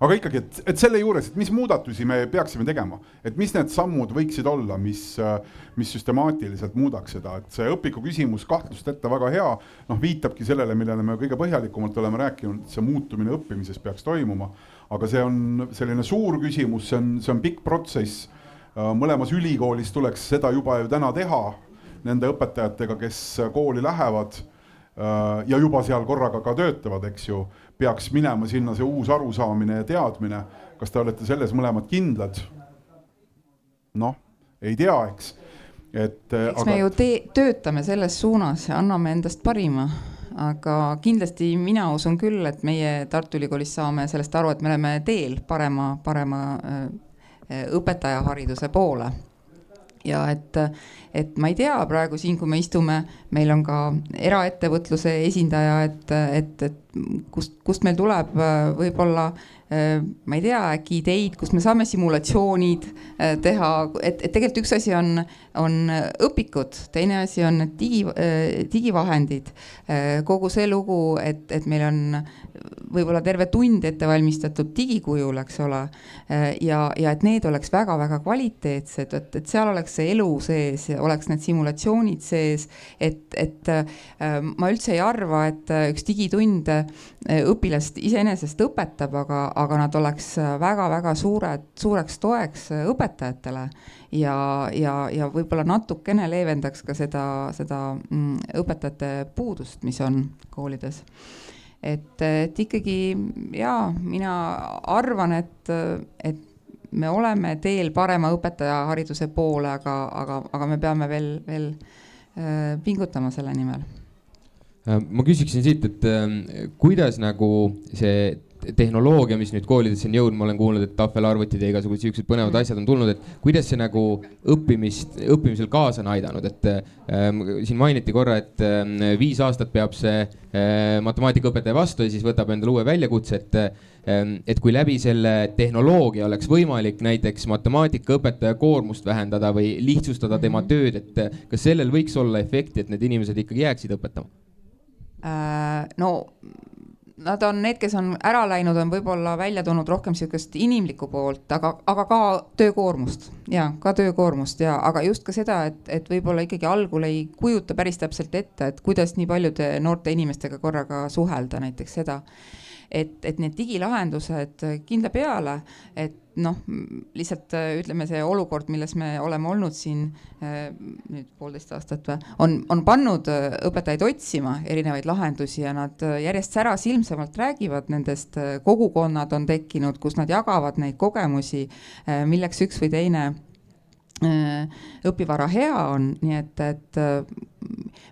Aga ikkagi, et selle juures, et mis muudatusi me peaksime tegema, et mis need sammud võiksid olla, mis süstemaatiliselt muudaks seda, et see õpiku küsimus kahtlust ette väga hea, viitabki sellele, millele me kõige põhjalikumalt oleme rääkinud, et see muutumine õppimises peaks toimuma, aga see on selline suur küsimus, see on pikk protsess, mõlemas ülikoolis tuleks seda juba ju täna teha nende õpetajatega, kes kooli lähevad ja juba seal korraga ka töötavad, eks ju, peaks minema sinna see uus arusaamine ja teadmine. Kas te olete selles mõlemad kindlad? Ei tea, eks. Eks me ju töötame selles suunas ja anname endast parima, aga kindlasti mina usun küll, et meie Tartu Ülikoolis saame sellest aru, et me oleme teel parema õpetajahariduse poole. Ja et ma ei tea, praegu siin, kui me istume, meil on ka eraettevõtluse esindaja, et kust meil tuleb võib-olla, ma ei tea, äkki ideid, kus me saame simulatsioonid teha, et tegelikult üks asi on õpikud, teine asi on digivahendid, kogu see lugu, et meil on võib-olla terve tund ette valmistatud digikujul, eks ole, ja et need oleks väga-väga kvaliteetsed, et seal oleks see elu sees, oleks need simulatsioonid sees, et ma üldse ei arva, et üks digitund õpilast iseenesest õpetab, aga nad oleks väga-väga suureks toeks õpetajatele ja võib-olla natukene leevendaks ka seda õpetajate puudust, mis on koolides. Et ikkagi, mina arvan, et me oleme teel parema õpetajahariduse poole, aga me peame veel pingutama selle nimel. Ma küsiksin siit, et kuidas nagu see tehnoloogia, mis nüüd koolides on jõudnud, ma olen kuulnud, et tahvelarvutid ja igasugused sellised põnevad asjad on tulnud, et kuidas see nagu õppimisel kaasa on aidanud, et siin mainiti korra, et 5 aastat peab see matemaatikaõpetaja vastu ja siis võtab endale uue väljakutse, et kui läbi selle tehnoloogia oleks võimalik näiteks matemaatikaõpetaja koormust vähendada või lihtsustada tema tööd, et kas sellel võiks olla efekti, et need inimesed ikkagi jääksid õpetama? Nad on need, kes on ära läinud, on võib-olla välja toonud rohkem sellist inimlikku poolt, aga ka töökoormust. Aga just ka seda, et võib-olla ikkagi algul ei kujuta päris täpselt ette, et kuidas nii paljude noorte inimestega korraga suhelda, näiteks seda. Et need digilahendused kindla peale, et lihtsalt ütleme see olukord, milles me oleme olnud siin nüüd 1,5 aastat on pannud õpetajaid otsima erinevaid lahendusi ja nad järjest särasilmsemalt räägivad nendest, kogukonnad on tekkinud, kus nad jagavad neid kogemusi, milleks üks või teine õpivara hea on, nii et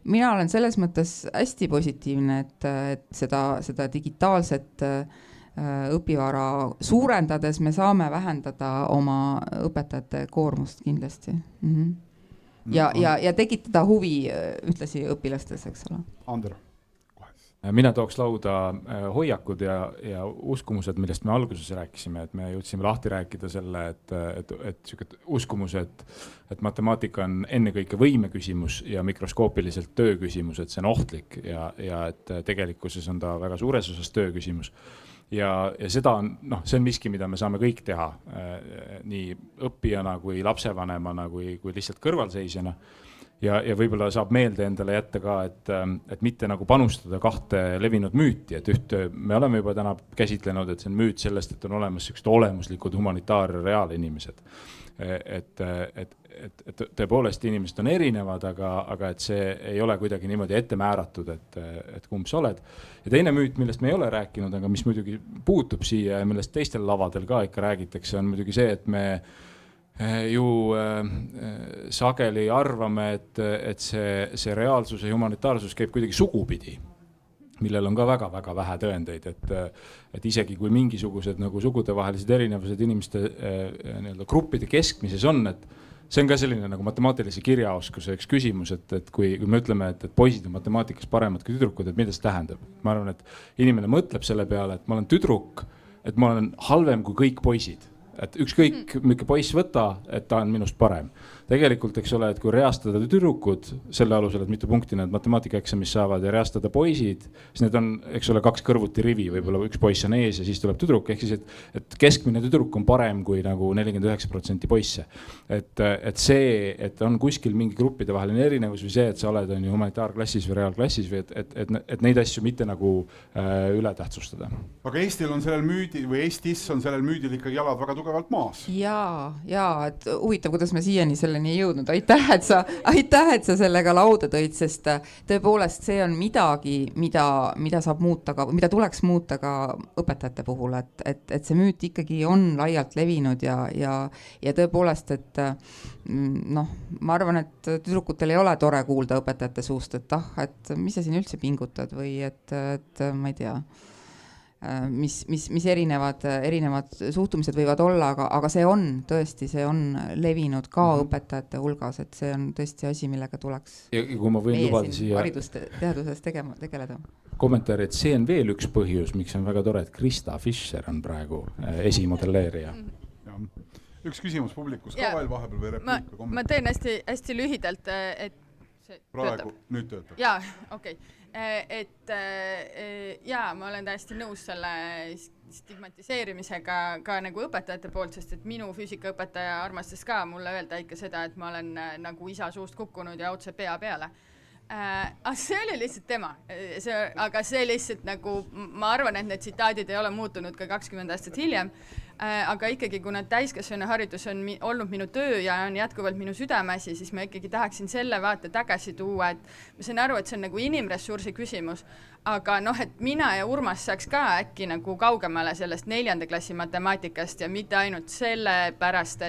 mina olen selles mõttes hästi positiivne, et seda digitaalset õpivara suurendades me saame vähendada oma õpetajate koormust kindlasti. Ja tekitada huvi ühtlasi õpilastes, eks ole. Ander. Mina tooks lauda hoiakud ja uskumused, millest me alguses rääkisime, et me jõudsime lahti rääkida selle, et uskumused, et matemaatika on ennekõike võime küsimus ja mikroskoopiliselt töö küsimus, et see on ohtlik ja et tegelikkuses on ta väga suures osas töö küsimus. Ja seda on, see on miski, mida me saame kõik teha, nii õppijana kui lapsevanemana kui lihtsalt kõrvalseisjana. Ja võib-olla saab meelde endale jätta ka, et mitte nagu panustada 2 levinud müüti, et üht me oleme juba täna käsitlenud, et see on müüt sellest, et on olemas sellised olemuslikud humanitaar- ja reaalinimesed. Et tõepoolest inimesed on erinevad, aga et see ei ole kuidagi niimoodi ette määratud, et kumb sa oled. Ja teine müüt, millest me ei ole rääkinud, aga mis muidugi puutub siia ja millest teistel lavadel ka ikka räägitakse, on muidugi see, et me ju sageli arvame, et see reaalsus ja humanitaarsus käib kuidagi sugupidi, millel on ka väga-väga vähe tõendeid, et isegi kui mingisugused nagu sugudevahelised erinevused inimeste gruppide keskmises on, et see on ka selline nagu matemaatilise kirjaoskuse üks küsimus, et kui me ütleme, et poisid on matemaatikas paremad kui tüdrukud, et mida see tähendab? Ma arvan, et inimene mõtleb selle peale, et ma olen tüdruk, et ma olen halvem kui kõik poisid. Et ükskõik milline poiss võta, et ta on minust parem. Tegelikult, eks ole, et kui reastada tüdrukud selle alusel, et mitu punkti need matemaatikaeksamis saavad ja reastada poisid, siis need on, eks ole, 2 kõrvuti rivi, võib-olla üks poiss on ees ja siis tuleb tüdruk, ehk siis, et keskmine tüdruk on parem kui nagu 49% poisse. Et see, et on kuskil mingi gruppide vaheline erinevus või see, et sa oled on ju humanitaarklassis või reaalklassis või et neid asju mitte nagu üle tähtsustada. Aga Eestil on sellel müüdil või Eestis on sellel müüdil ikkagi jalad väga tugevalt maas. Ja, et huvitav, kuidas me siiani selleni ei jõudnud. Aitäh, et sa sellega lauda tõid, sest tõepoolest see on midagi, mida saab muuta ka, mida tuleks muuta ka õpetajate puhul, et see müüt ikkagi on laialt levinud ja tõepoolest, et ma arvan, et tüdrukutel ei ole tore kuulda õpetajate suust, et mis sa siin üldse pingutad või et ma ei tea, mis erinevad suhtumised võivad olla, aga see on tõesti, see on levinud ka õpetajate hulgas, et see on tõesti asi, millega tuleks ja kui ma võin lubada siia haridusteaduses tegeleda. Kommentaari, et see on veel üks põhjus, miks on väga tore, et Krista Fischer on praegu esimodelleerija. Üks küsimus publikus ka veel vahepeal või repliik? Ma teen hästi lühidalt, et see praegu, nüüd töötab. Jaa, okei. Ma olen täiesti nõus selle stigmatiseerimisega ka nagu õpetajate poolt, sest et minu füüsikaõpetaja armastas ka mulle öelda ikka seda, et ma olen nagu isa suust kukkunud ja otse pea peale. See oli lihtsalt tema, aga see lihtsalt nagu, ma arvan, et need tsitaadid ei ole muutunud ka 20 aastat hiljem, aga ikkagi, kuna täiskasvanu haridus on olnud minu töö ja on jätkuvalt minu südameasi, siis ma ikkagi tahaksin selle vaate tagasi tuua, et ma saan aru, et see on nagu inimressursi küsimus, aga et mina ja Urmas saaks ka äkki nagu kaugemale sellest 4. klassi matemaatikast ja mitte ainult selle pärast,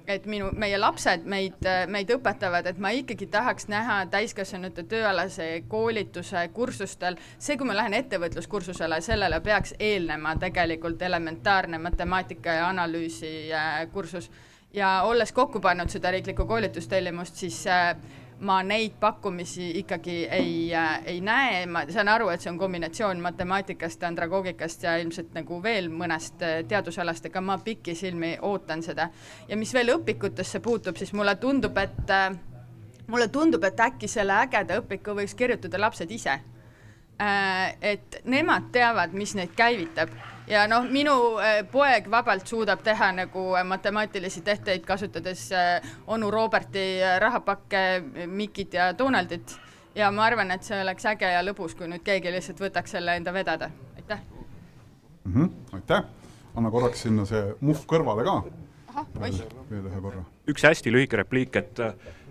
et meie lapsed meid õpetavad, et ma ikkagi tahaks näha täiskasvanute tööalase koolituse kursustel. See, kui ma lähen ettevõtluskursusele, sellele peaks eelnema tegelikult elementaarne matemaatika ja analüüsi kursus. Ja olles kokku pannud seda riiklikku koolitustellimust, siis ma neid pakkumisi ikkagi ei näe. Ma saan aru, et see on kombinatsioon matemaatikast, andragoogikast ja ilmselt nagu veel mõnest teadusalast, aga ma pikisilmi ootan seda. Ja mis veel õpikutesse puutub, siis mulle tundub, et äkki selle ägeda õpiku võiks kirjutada lapsed ise. Et nemad teavad, mis neid käivitab. Ja minu poeg vabalt suudab teha nagu matemaatilisi tehteid kasutades onu Roberti rahapakke, Mikid ja Donaldit. Ja ma arvan, et see oleks äge ja lõbus, kui nüüd keegi lihtsalt võtaks selle enda vedada. Aitäh. Aitäh. Anna korraks sinna see muhv kõrvale ka. Veel ühe korra. Üks hästi lühike repliik, et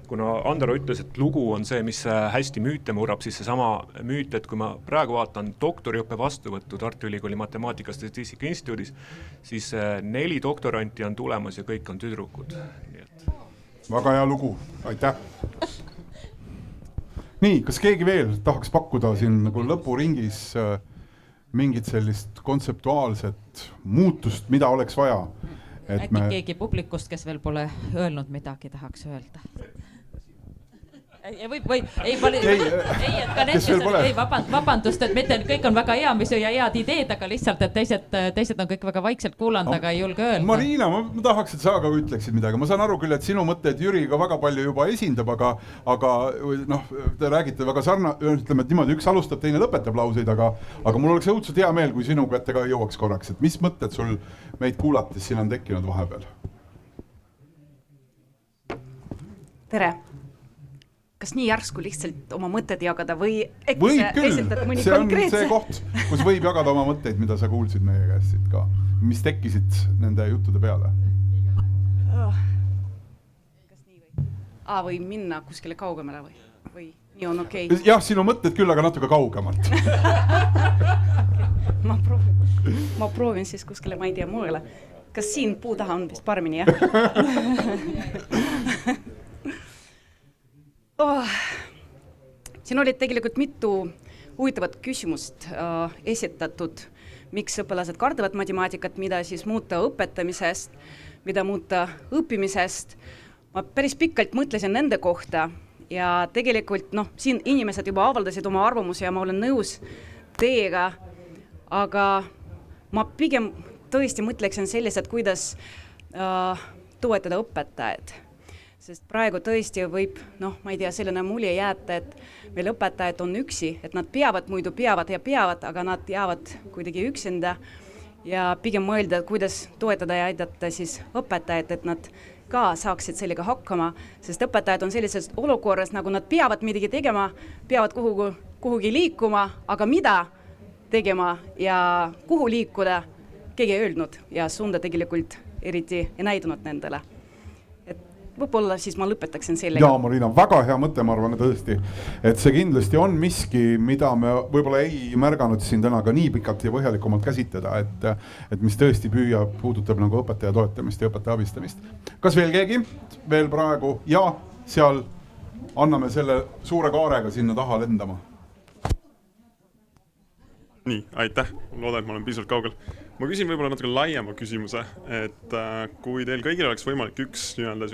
kuna Andero ütles, et lugu on see, mis hästi müüte murrab, siis see sama müüt, et kui ma praegu vaatan doktoriõppe vastuvõttu Tartu Ülikooli Matemaatika Statistika Instituudis, siis 4 doktoranti on tulemas ja kõik on tüdrukud. Väga hea lugu, aitäh. Nii, kas keegi veel tahaks pakkuda siin nagu lõpuringis mingit sellist kontseptuaalset muutust, mida oleks vaja? Äkki keegi publikust, kes veel pole öelnud midagi, tahaks öelda. Vabandust, et mitte kõik on väga hea, mis ja head ideed, aga lihtsalt, et teised on kõik väga vaikselt kuulanud, aga ei julge öelda. Marina, ma tahaks, et sa ka ütleksid midagi. Ma saan aru küll, et sinu mõtted Jüri ka väga palju juba esindab, aga te räägite väga ütleme, et niimoodi üks alustab, teine lõpetab lauseid, aga mul oleks õudselt hea meel, kui sinu kätte ka jõuaks korraks, et mis mõtted sul meid kuulates siin on tekkinud vahepeal? Tere! Kas nii järsku lihtsalt oma mõtted jagada või äkki võib sa küll, esitad mõni see on konkreetse? see koht, kus võib jagada oma mõtteid, mida sa kuulsid meie käest siit ka, mis tekkisid nende juttude peale. Kas nii või? Või minna kuskile kaugemale või nii on okei? Jah, sinu mõtted küll, aga natuke kaugemalt. Ma proovin siis kuskile, ma ei tea, mujale. Kas siin puu taha on vist paremini, jah? Siin olid tegelikult mitu huvitavat küsimust esitatud, miks õpilased kardavad matemaatikat, mida siis muuta õpetamisest, mida muuta õppimisest. ma päris pikalt mõtlesin nende kohta ja tegelikult siin inimesed juba avaldasid oma arvamusi ja ma olen nõus teiega, aga ma pigem tõesti mõtleksin sellised, kuidas toetada õpetajaid. Sest praegu tõesti võib, ma ei tea, selline mulje jääda, et meil õpetajad on üksi, et nad muidu peavad, aga nad jäävad kuidagi üksinda ja pigem mõelda, kuidas toetada ja aidata siis õpetajad, et nad ka saaksid sellega hakkama, sest õpetajad on sellises olukorras, nagu nad peavad midagi tegema, peavad kuhugi liikuma, aga mida tegema ja kuhu liikuda, keegi ei öelnud ja suunda tegelikult eriti ei näidanud nendele. Et võib-olla siis ma lõpetaksin sellega. Jaa, Marina, väga hea mõte, ma arvan tõesti, et see kindlasti on miski, mida me võib-olla ei märganud siin täna ka nii pikalt ja põhjalikumalt käsitleda, et mis tõesti puudutab nagu õpetaja toetamist ja õpetaja abistamist. Kas veel keegi? Veel praegu? Ja seal anname selle suure kaarega sinna taha lendama. Nii, aitäh. Loodan, et ma olen piisavalt kaugel. Ma küsin võib-olla natuke laiema küsimuse, et kui teil kõigil oleks võimalik üks nii-öelda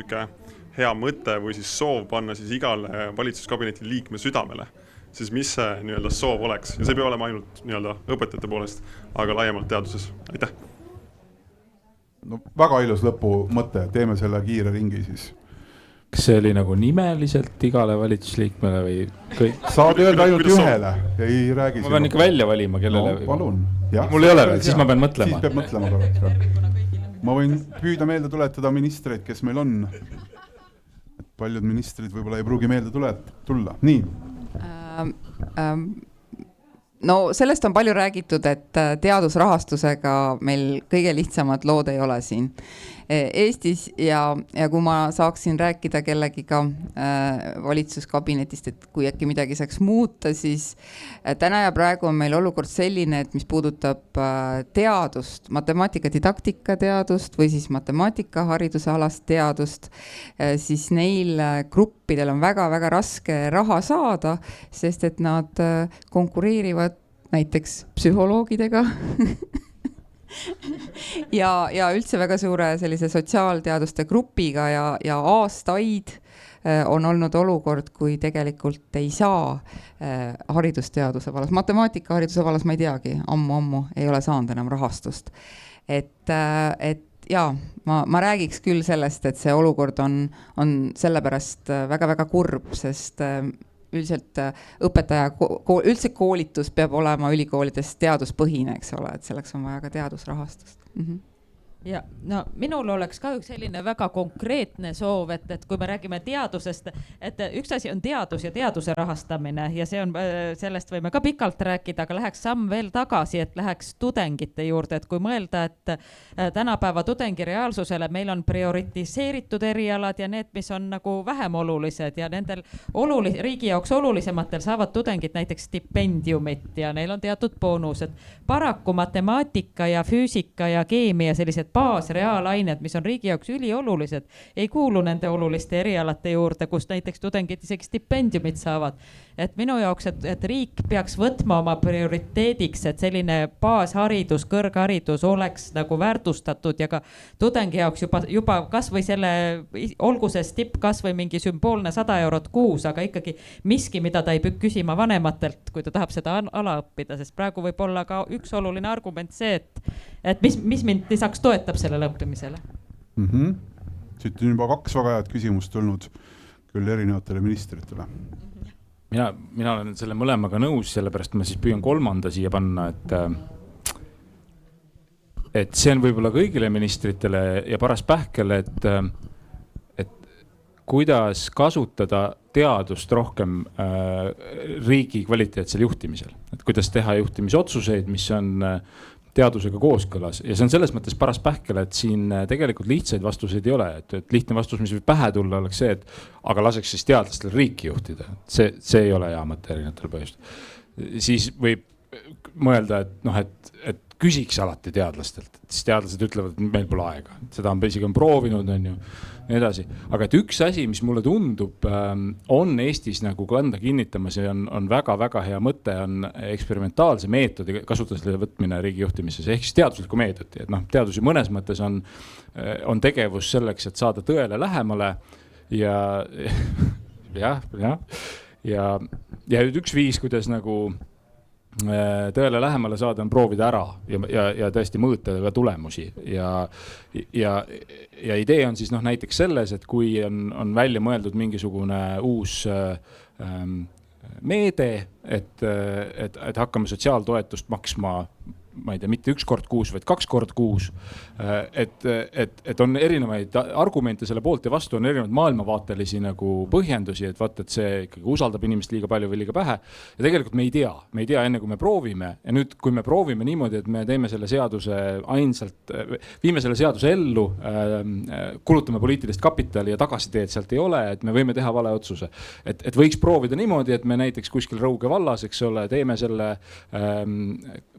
hea mõte või siis soov panna siis igale valitsuskabineti liikme südamele, siis mis see nii-öelda soov oleks? Ja see ei pea olema ainult nii-öelda õpetajate poolest, aga laiemalt teaduses. Aitäh. No, väga ilus lõpu mõte, teeme selle kiire ringi siis. Kas see oli nagu nimeliselt igale valitsusliikmele või kõik? Saad öelda ainult ühele, ei räägi. Ma pean ikka välja valima, kellele. No, palun. Mul ei ole veel, siis ma pean mõtlema. Siis peab mõtlema. Ma võin püüda meelde tuletada ministreid, kes meil on. Paljud ministrid võib-olla ei pruugi meelde tulla. Nii. No sellest on palju räägitud, et teadusrahastusega meil kõige lihtsamad lood ei ole siin Eestis ja kui ma saaksin rääkida kellegiga valitsuskabinetist, et kui äkki midagi saaks muuta, siis täna ja praegu on meil olukord selline, et mis puudutab teadust, matemaatika didaktika teadust või siis matemaatika haridusalast teadust, siis neil gruppidel on väga-väga raske raha saada, sest et nad konkureerivad näiteks psühholoogidega ja üldse väga suure sellise sotsiaalteaduste grupiga ja aastaid on olnud olukord, kui tegelikult ei saa haridusteaduse vallas, matemaatika hariduse vallas ma ei teagi, ammu ei ole saanud enam rahastust. Et jaa, ma räägiks küll sellest, et see olukord on sellepärast väga-väga kurb, sest üldiselt õpetaja, üldse koolitus peab olema ülikoolides teaduspõhine, eks ole, et selleks on vaja ka teadusrahastust. Ja no minul oleks ka üks selline väga konkreetne soov, et kui me räägime teadusest, et üks asi on teadus ja teaduse rahastamine ja sellest võime ka pikalt rääkida, aga läheks samm veel tagasi, et läheks tudengite juurde, et kui mõelda, et tänapäeva tudengi reaalsusele meil on prioritiseeritud erialad ja need, mis on nagu vähem olulised ja nendel riigi jaoks olulisematel saavad tudengid näiteks stipendiumit ja neil on teatud boonused. Paraku matemaatika ja füüsika ja keemia sellised baasreaalained, mis on riigi jaoks üliolulised, ei kuulu nende oluliste erialate juurde, kus näiteks tudengid isegi stipendiumid saavad. Et minu jaoks, et riik peaks võtma oma prioriteediks, et selline baasharidus, kõrgharidus oleks nagu väärtustatud ja ka tudengi jaoks juba kas või selle, olgu see stipp kas või mingi sümboolne 100 eurot kuus, aga ikkagi miski, mida ta ei püük küsima vanematelt, kui ta tahab seda ala õppida, sest praegu võib olla ka üks oluline argument see, et mis mind lisaks toetab sellele õppimisele. Siit on juba 2 väga head küsimust tulnud küll erinevatele ministritele. Mina olen selle mõlemaga nõus, sellepärast ma siis püüan 3. siia panna, et see on võib-olla kõigile ministritele ja paras pähkele, et kuidas kasutada teadust rohkem riigi kvaliteetsel juhtimisel, et kuidas teha juhtimisotsuseid, mis on teadusega kooskõlas ja see on selles mõttes paras pähkele, et siin tegelikult lihtsaid vastuseid ei ole, et lihtne vastus, mis võib pähe tulla, oleks see, et aga laseks siis teadlastel riiki juhtida. See ei ole hea mõte erinevatel põhjustel. Siis võib mõelda, et küsiks alati teadlastelt, siis teadlased ütlevad, et meil pole aega. Seda on isegi proovinud, on ju, nii edasi. Aga et üks asi, mis mulle tundub, on Eestis nagu kanda kinnitamas ja on väga-väga hea mõte, on eksperimentaalse meetodi kasutusele võtmine riigi juhtimises, ehk siis teaduslikku meetodi. Et teadus ju mõnes mõttes on tegevus selleks, et saada tõele lähemale ja üks viis, kuidas nagu tõele lähemale saada, on proovida ära ja tõesti mõõta ka tulemusi ja idee on siis näiteks selles, et kui on välja mõeldud mingisugune uus meede, et hakkame sotsiaaltoetust maksma, ma ei tea, mitte 1 kord kuus, vaid 2 kord kuus. Et on erinevaid argumente selle poolt ja vastu, on erinevaid maailmavaatelisi nagu põhjendusi, et vaata, et see ikkagi usaldab inimest liiga palju või liiga vähe. Ja tegelikult me ei tea enne, kui me proovime. Ja nüüd, kui me proovime niimoodi, et me teeme selle seaduse ainsalt, viime selle seaduse ellu, kulutame poliitilist kapitali ja tagasiteed sealt ei ole, et me võime teha vale otsuse. Et võiks proovida niimoodi, et me näiteks kuskil Rõuge vallas, eks ole, teeme selle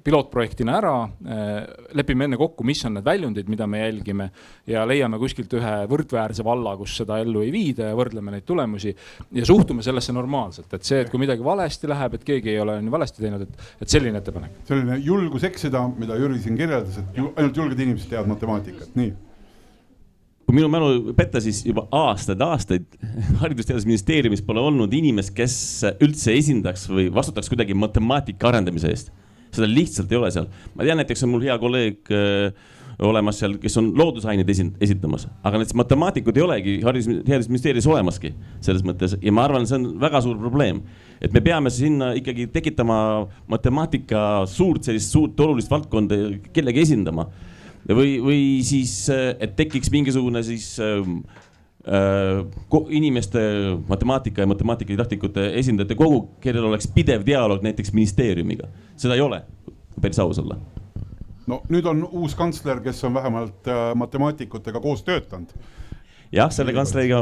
pilootprojektina ära, lepime enne kokku, mis on need väljundid, mida me jälgime ja leiame kuskilt ühe võrdväärse valla, kus seda ellu ei viida ja võrdleme neid tulemusi ja suhtume sellesse normaalselt. Et see, et kui midagi valesti läheb, et keegi ei ole nii valesti teinud, et selline ettepanek. Selline julgus eksida, mida Jüri siin kirjeldas, et ainult julged inimesed teavad matemaatikat. Nii. Kui minu mälu petta, siis juba aastaid Haridus-Teadusministeeriumis pole olnud inimest, kes üldse esindaks või vastutaks kuidagi matemaatika arendamise eest. Seda lihtsalt ei ole seal. Ma tean, näiteks on mul hea kolleeg olemas seal, kes on loodusaineid esitamas, aga näiteks matemaatikud ei olegi Haridusministeeriumis olemaski selles mõttes ja ma arvan, see on väga suur probleem, et me peame sinna ikkagi tekitama matemaatika suurt olulist valdkonda kellegi esindama või siis, et tekiks mingisugune siis inimeste matemaatika ja matemaatikadidaktikute esindajate kogu, kellel oleks pidev dialoog näiteks ministeeriumiga. Seda ei ole, kui päris aus olla. No nüüd on uus kantsler, kes on vähemalt matemaatikutega koos töötanud. Jah, selle kantsleriga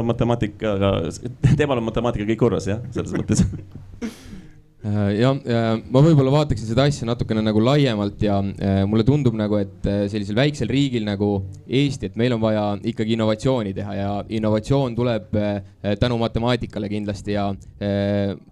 temal on matemaatika kõik korras, jah, selles mõttes. Ja ma võib-olla vaataksin seda asja natukene nagu laiemalt ja mulle tundub nagu, et sellisel väiksel riigil nagu Eesti, et meil on vaja ikkagi innovatsiooni teha ja innovatsioon tuleb tänu matemaatikale kindlasti ja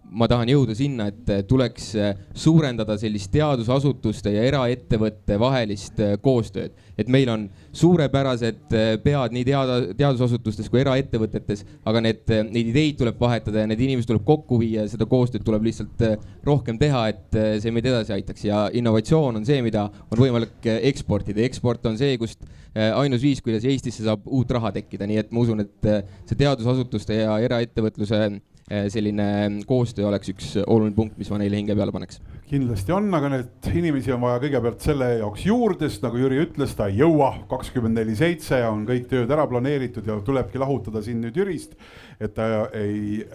ma tahan jõuda sinna, et tuleks suurendada sellist teadusasutuste ja eraettevõtte vahelist koostööd. Et meil on suurepärased pead nii teadusasutustes kui eraettevõtetes, aga neid ideid tuleb vahetada ja need inimesed tuleb kokku viia ja seda koostööd tuleb lihtsalt rohkem teha, et see meid edasi aitaks. Ja innovatsioon on see, mida on võimalik eksportida. Eksport on see, kust ainus viis, kuidas Eestisse saab uut raha tekkida. Nii et ma usun, et see teadusasutuste ja eraettevõtluse selline koostöö oleks üks oluline punkt, mis ma neile hinge peale paneks. Kindlasti on, aga need inimesi on vaja kõigepealt selle jaoks juurde, sest nagu Jüri ütles, ta ei jõua 24/7 ja on kõik tööd ära planeeritud ja tulebki lahutada siin nüüd Jürist, et ta ei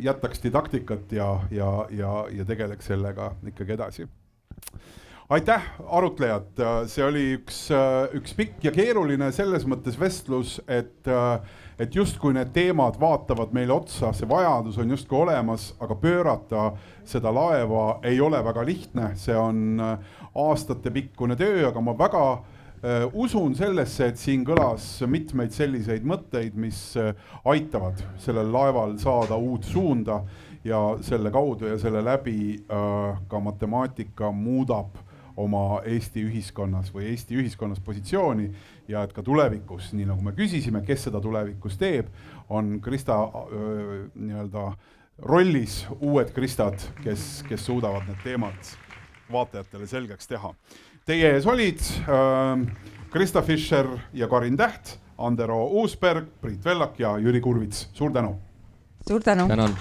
jätaks didaktikat ja tegeleks sellega ikkagi edasi. Aitäh, arutlejad. See oli üks pikk ja keeruline selles mõttes vestlus, et justkui need teemad vaatavad meile otsa, see vajadus on justkui olemas, aga pöörata seda laeva ei ole väga lihtne. See on aastate pikkune töö, aga ma väga usun sellesse, et siin kõlas mitmeid selliseid mõtteid, mis aitavad sellel laeval saada uut suunda ja selle kaudu ja selle läbi ka matemaatika muudab oma Eesti ühiskonnas või Eesti ühiskonnas positsiooni ja et ka tulevikus, nii nagu me küsisime, kes seda tulevikus teeb, on Krista rollis uued Kristad, kes suudavad need teemad vaatajatele selgeks teha. Teie ees olid Krista Fischer ja Karin Täht, Andero Uusberg, Priit Vellak ja Jüri Kurvits. Suur tänu! Suur tänu! Tänan!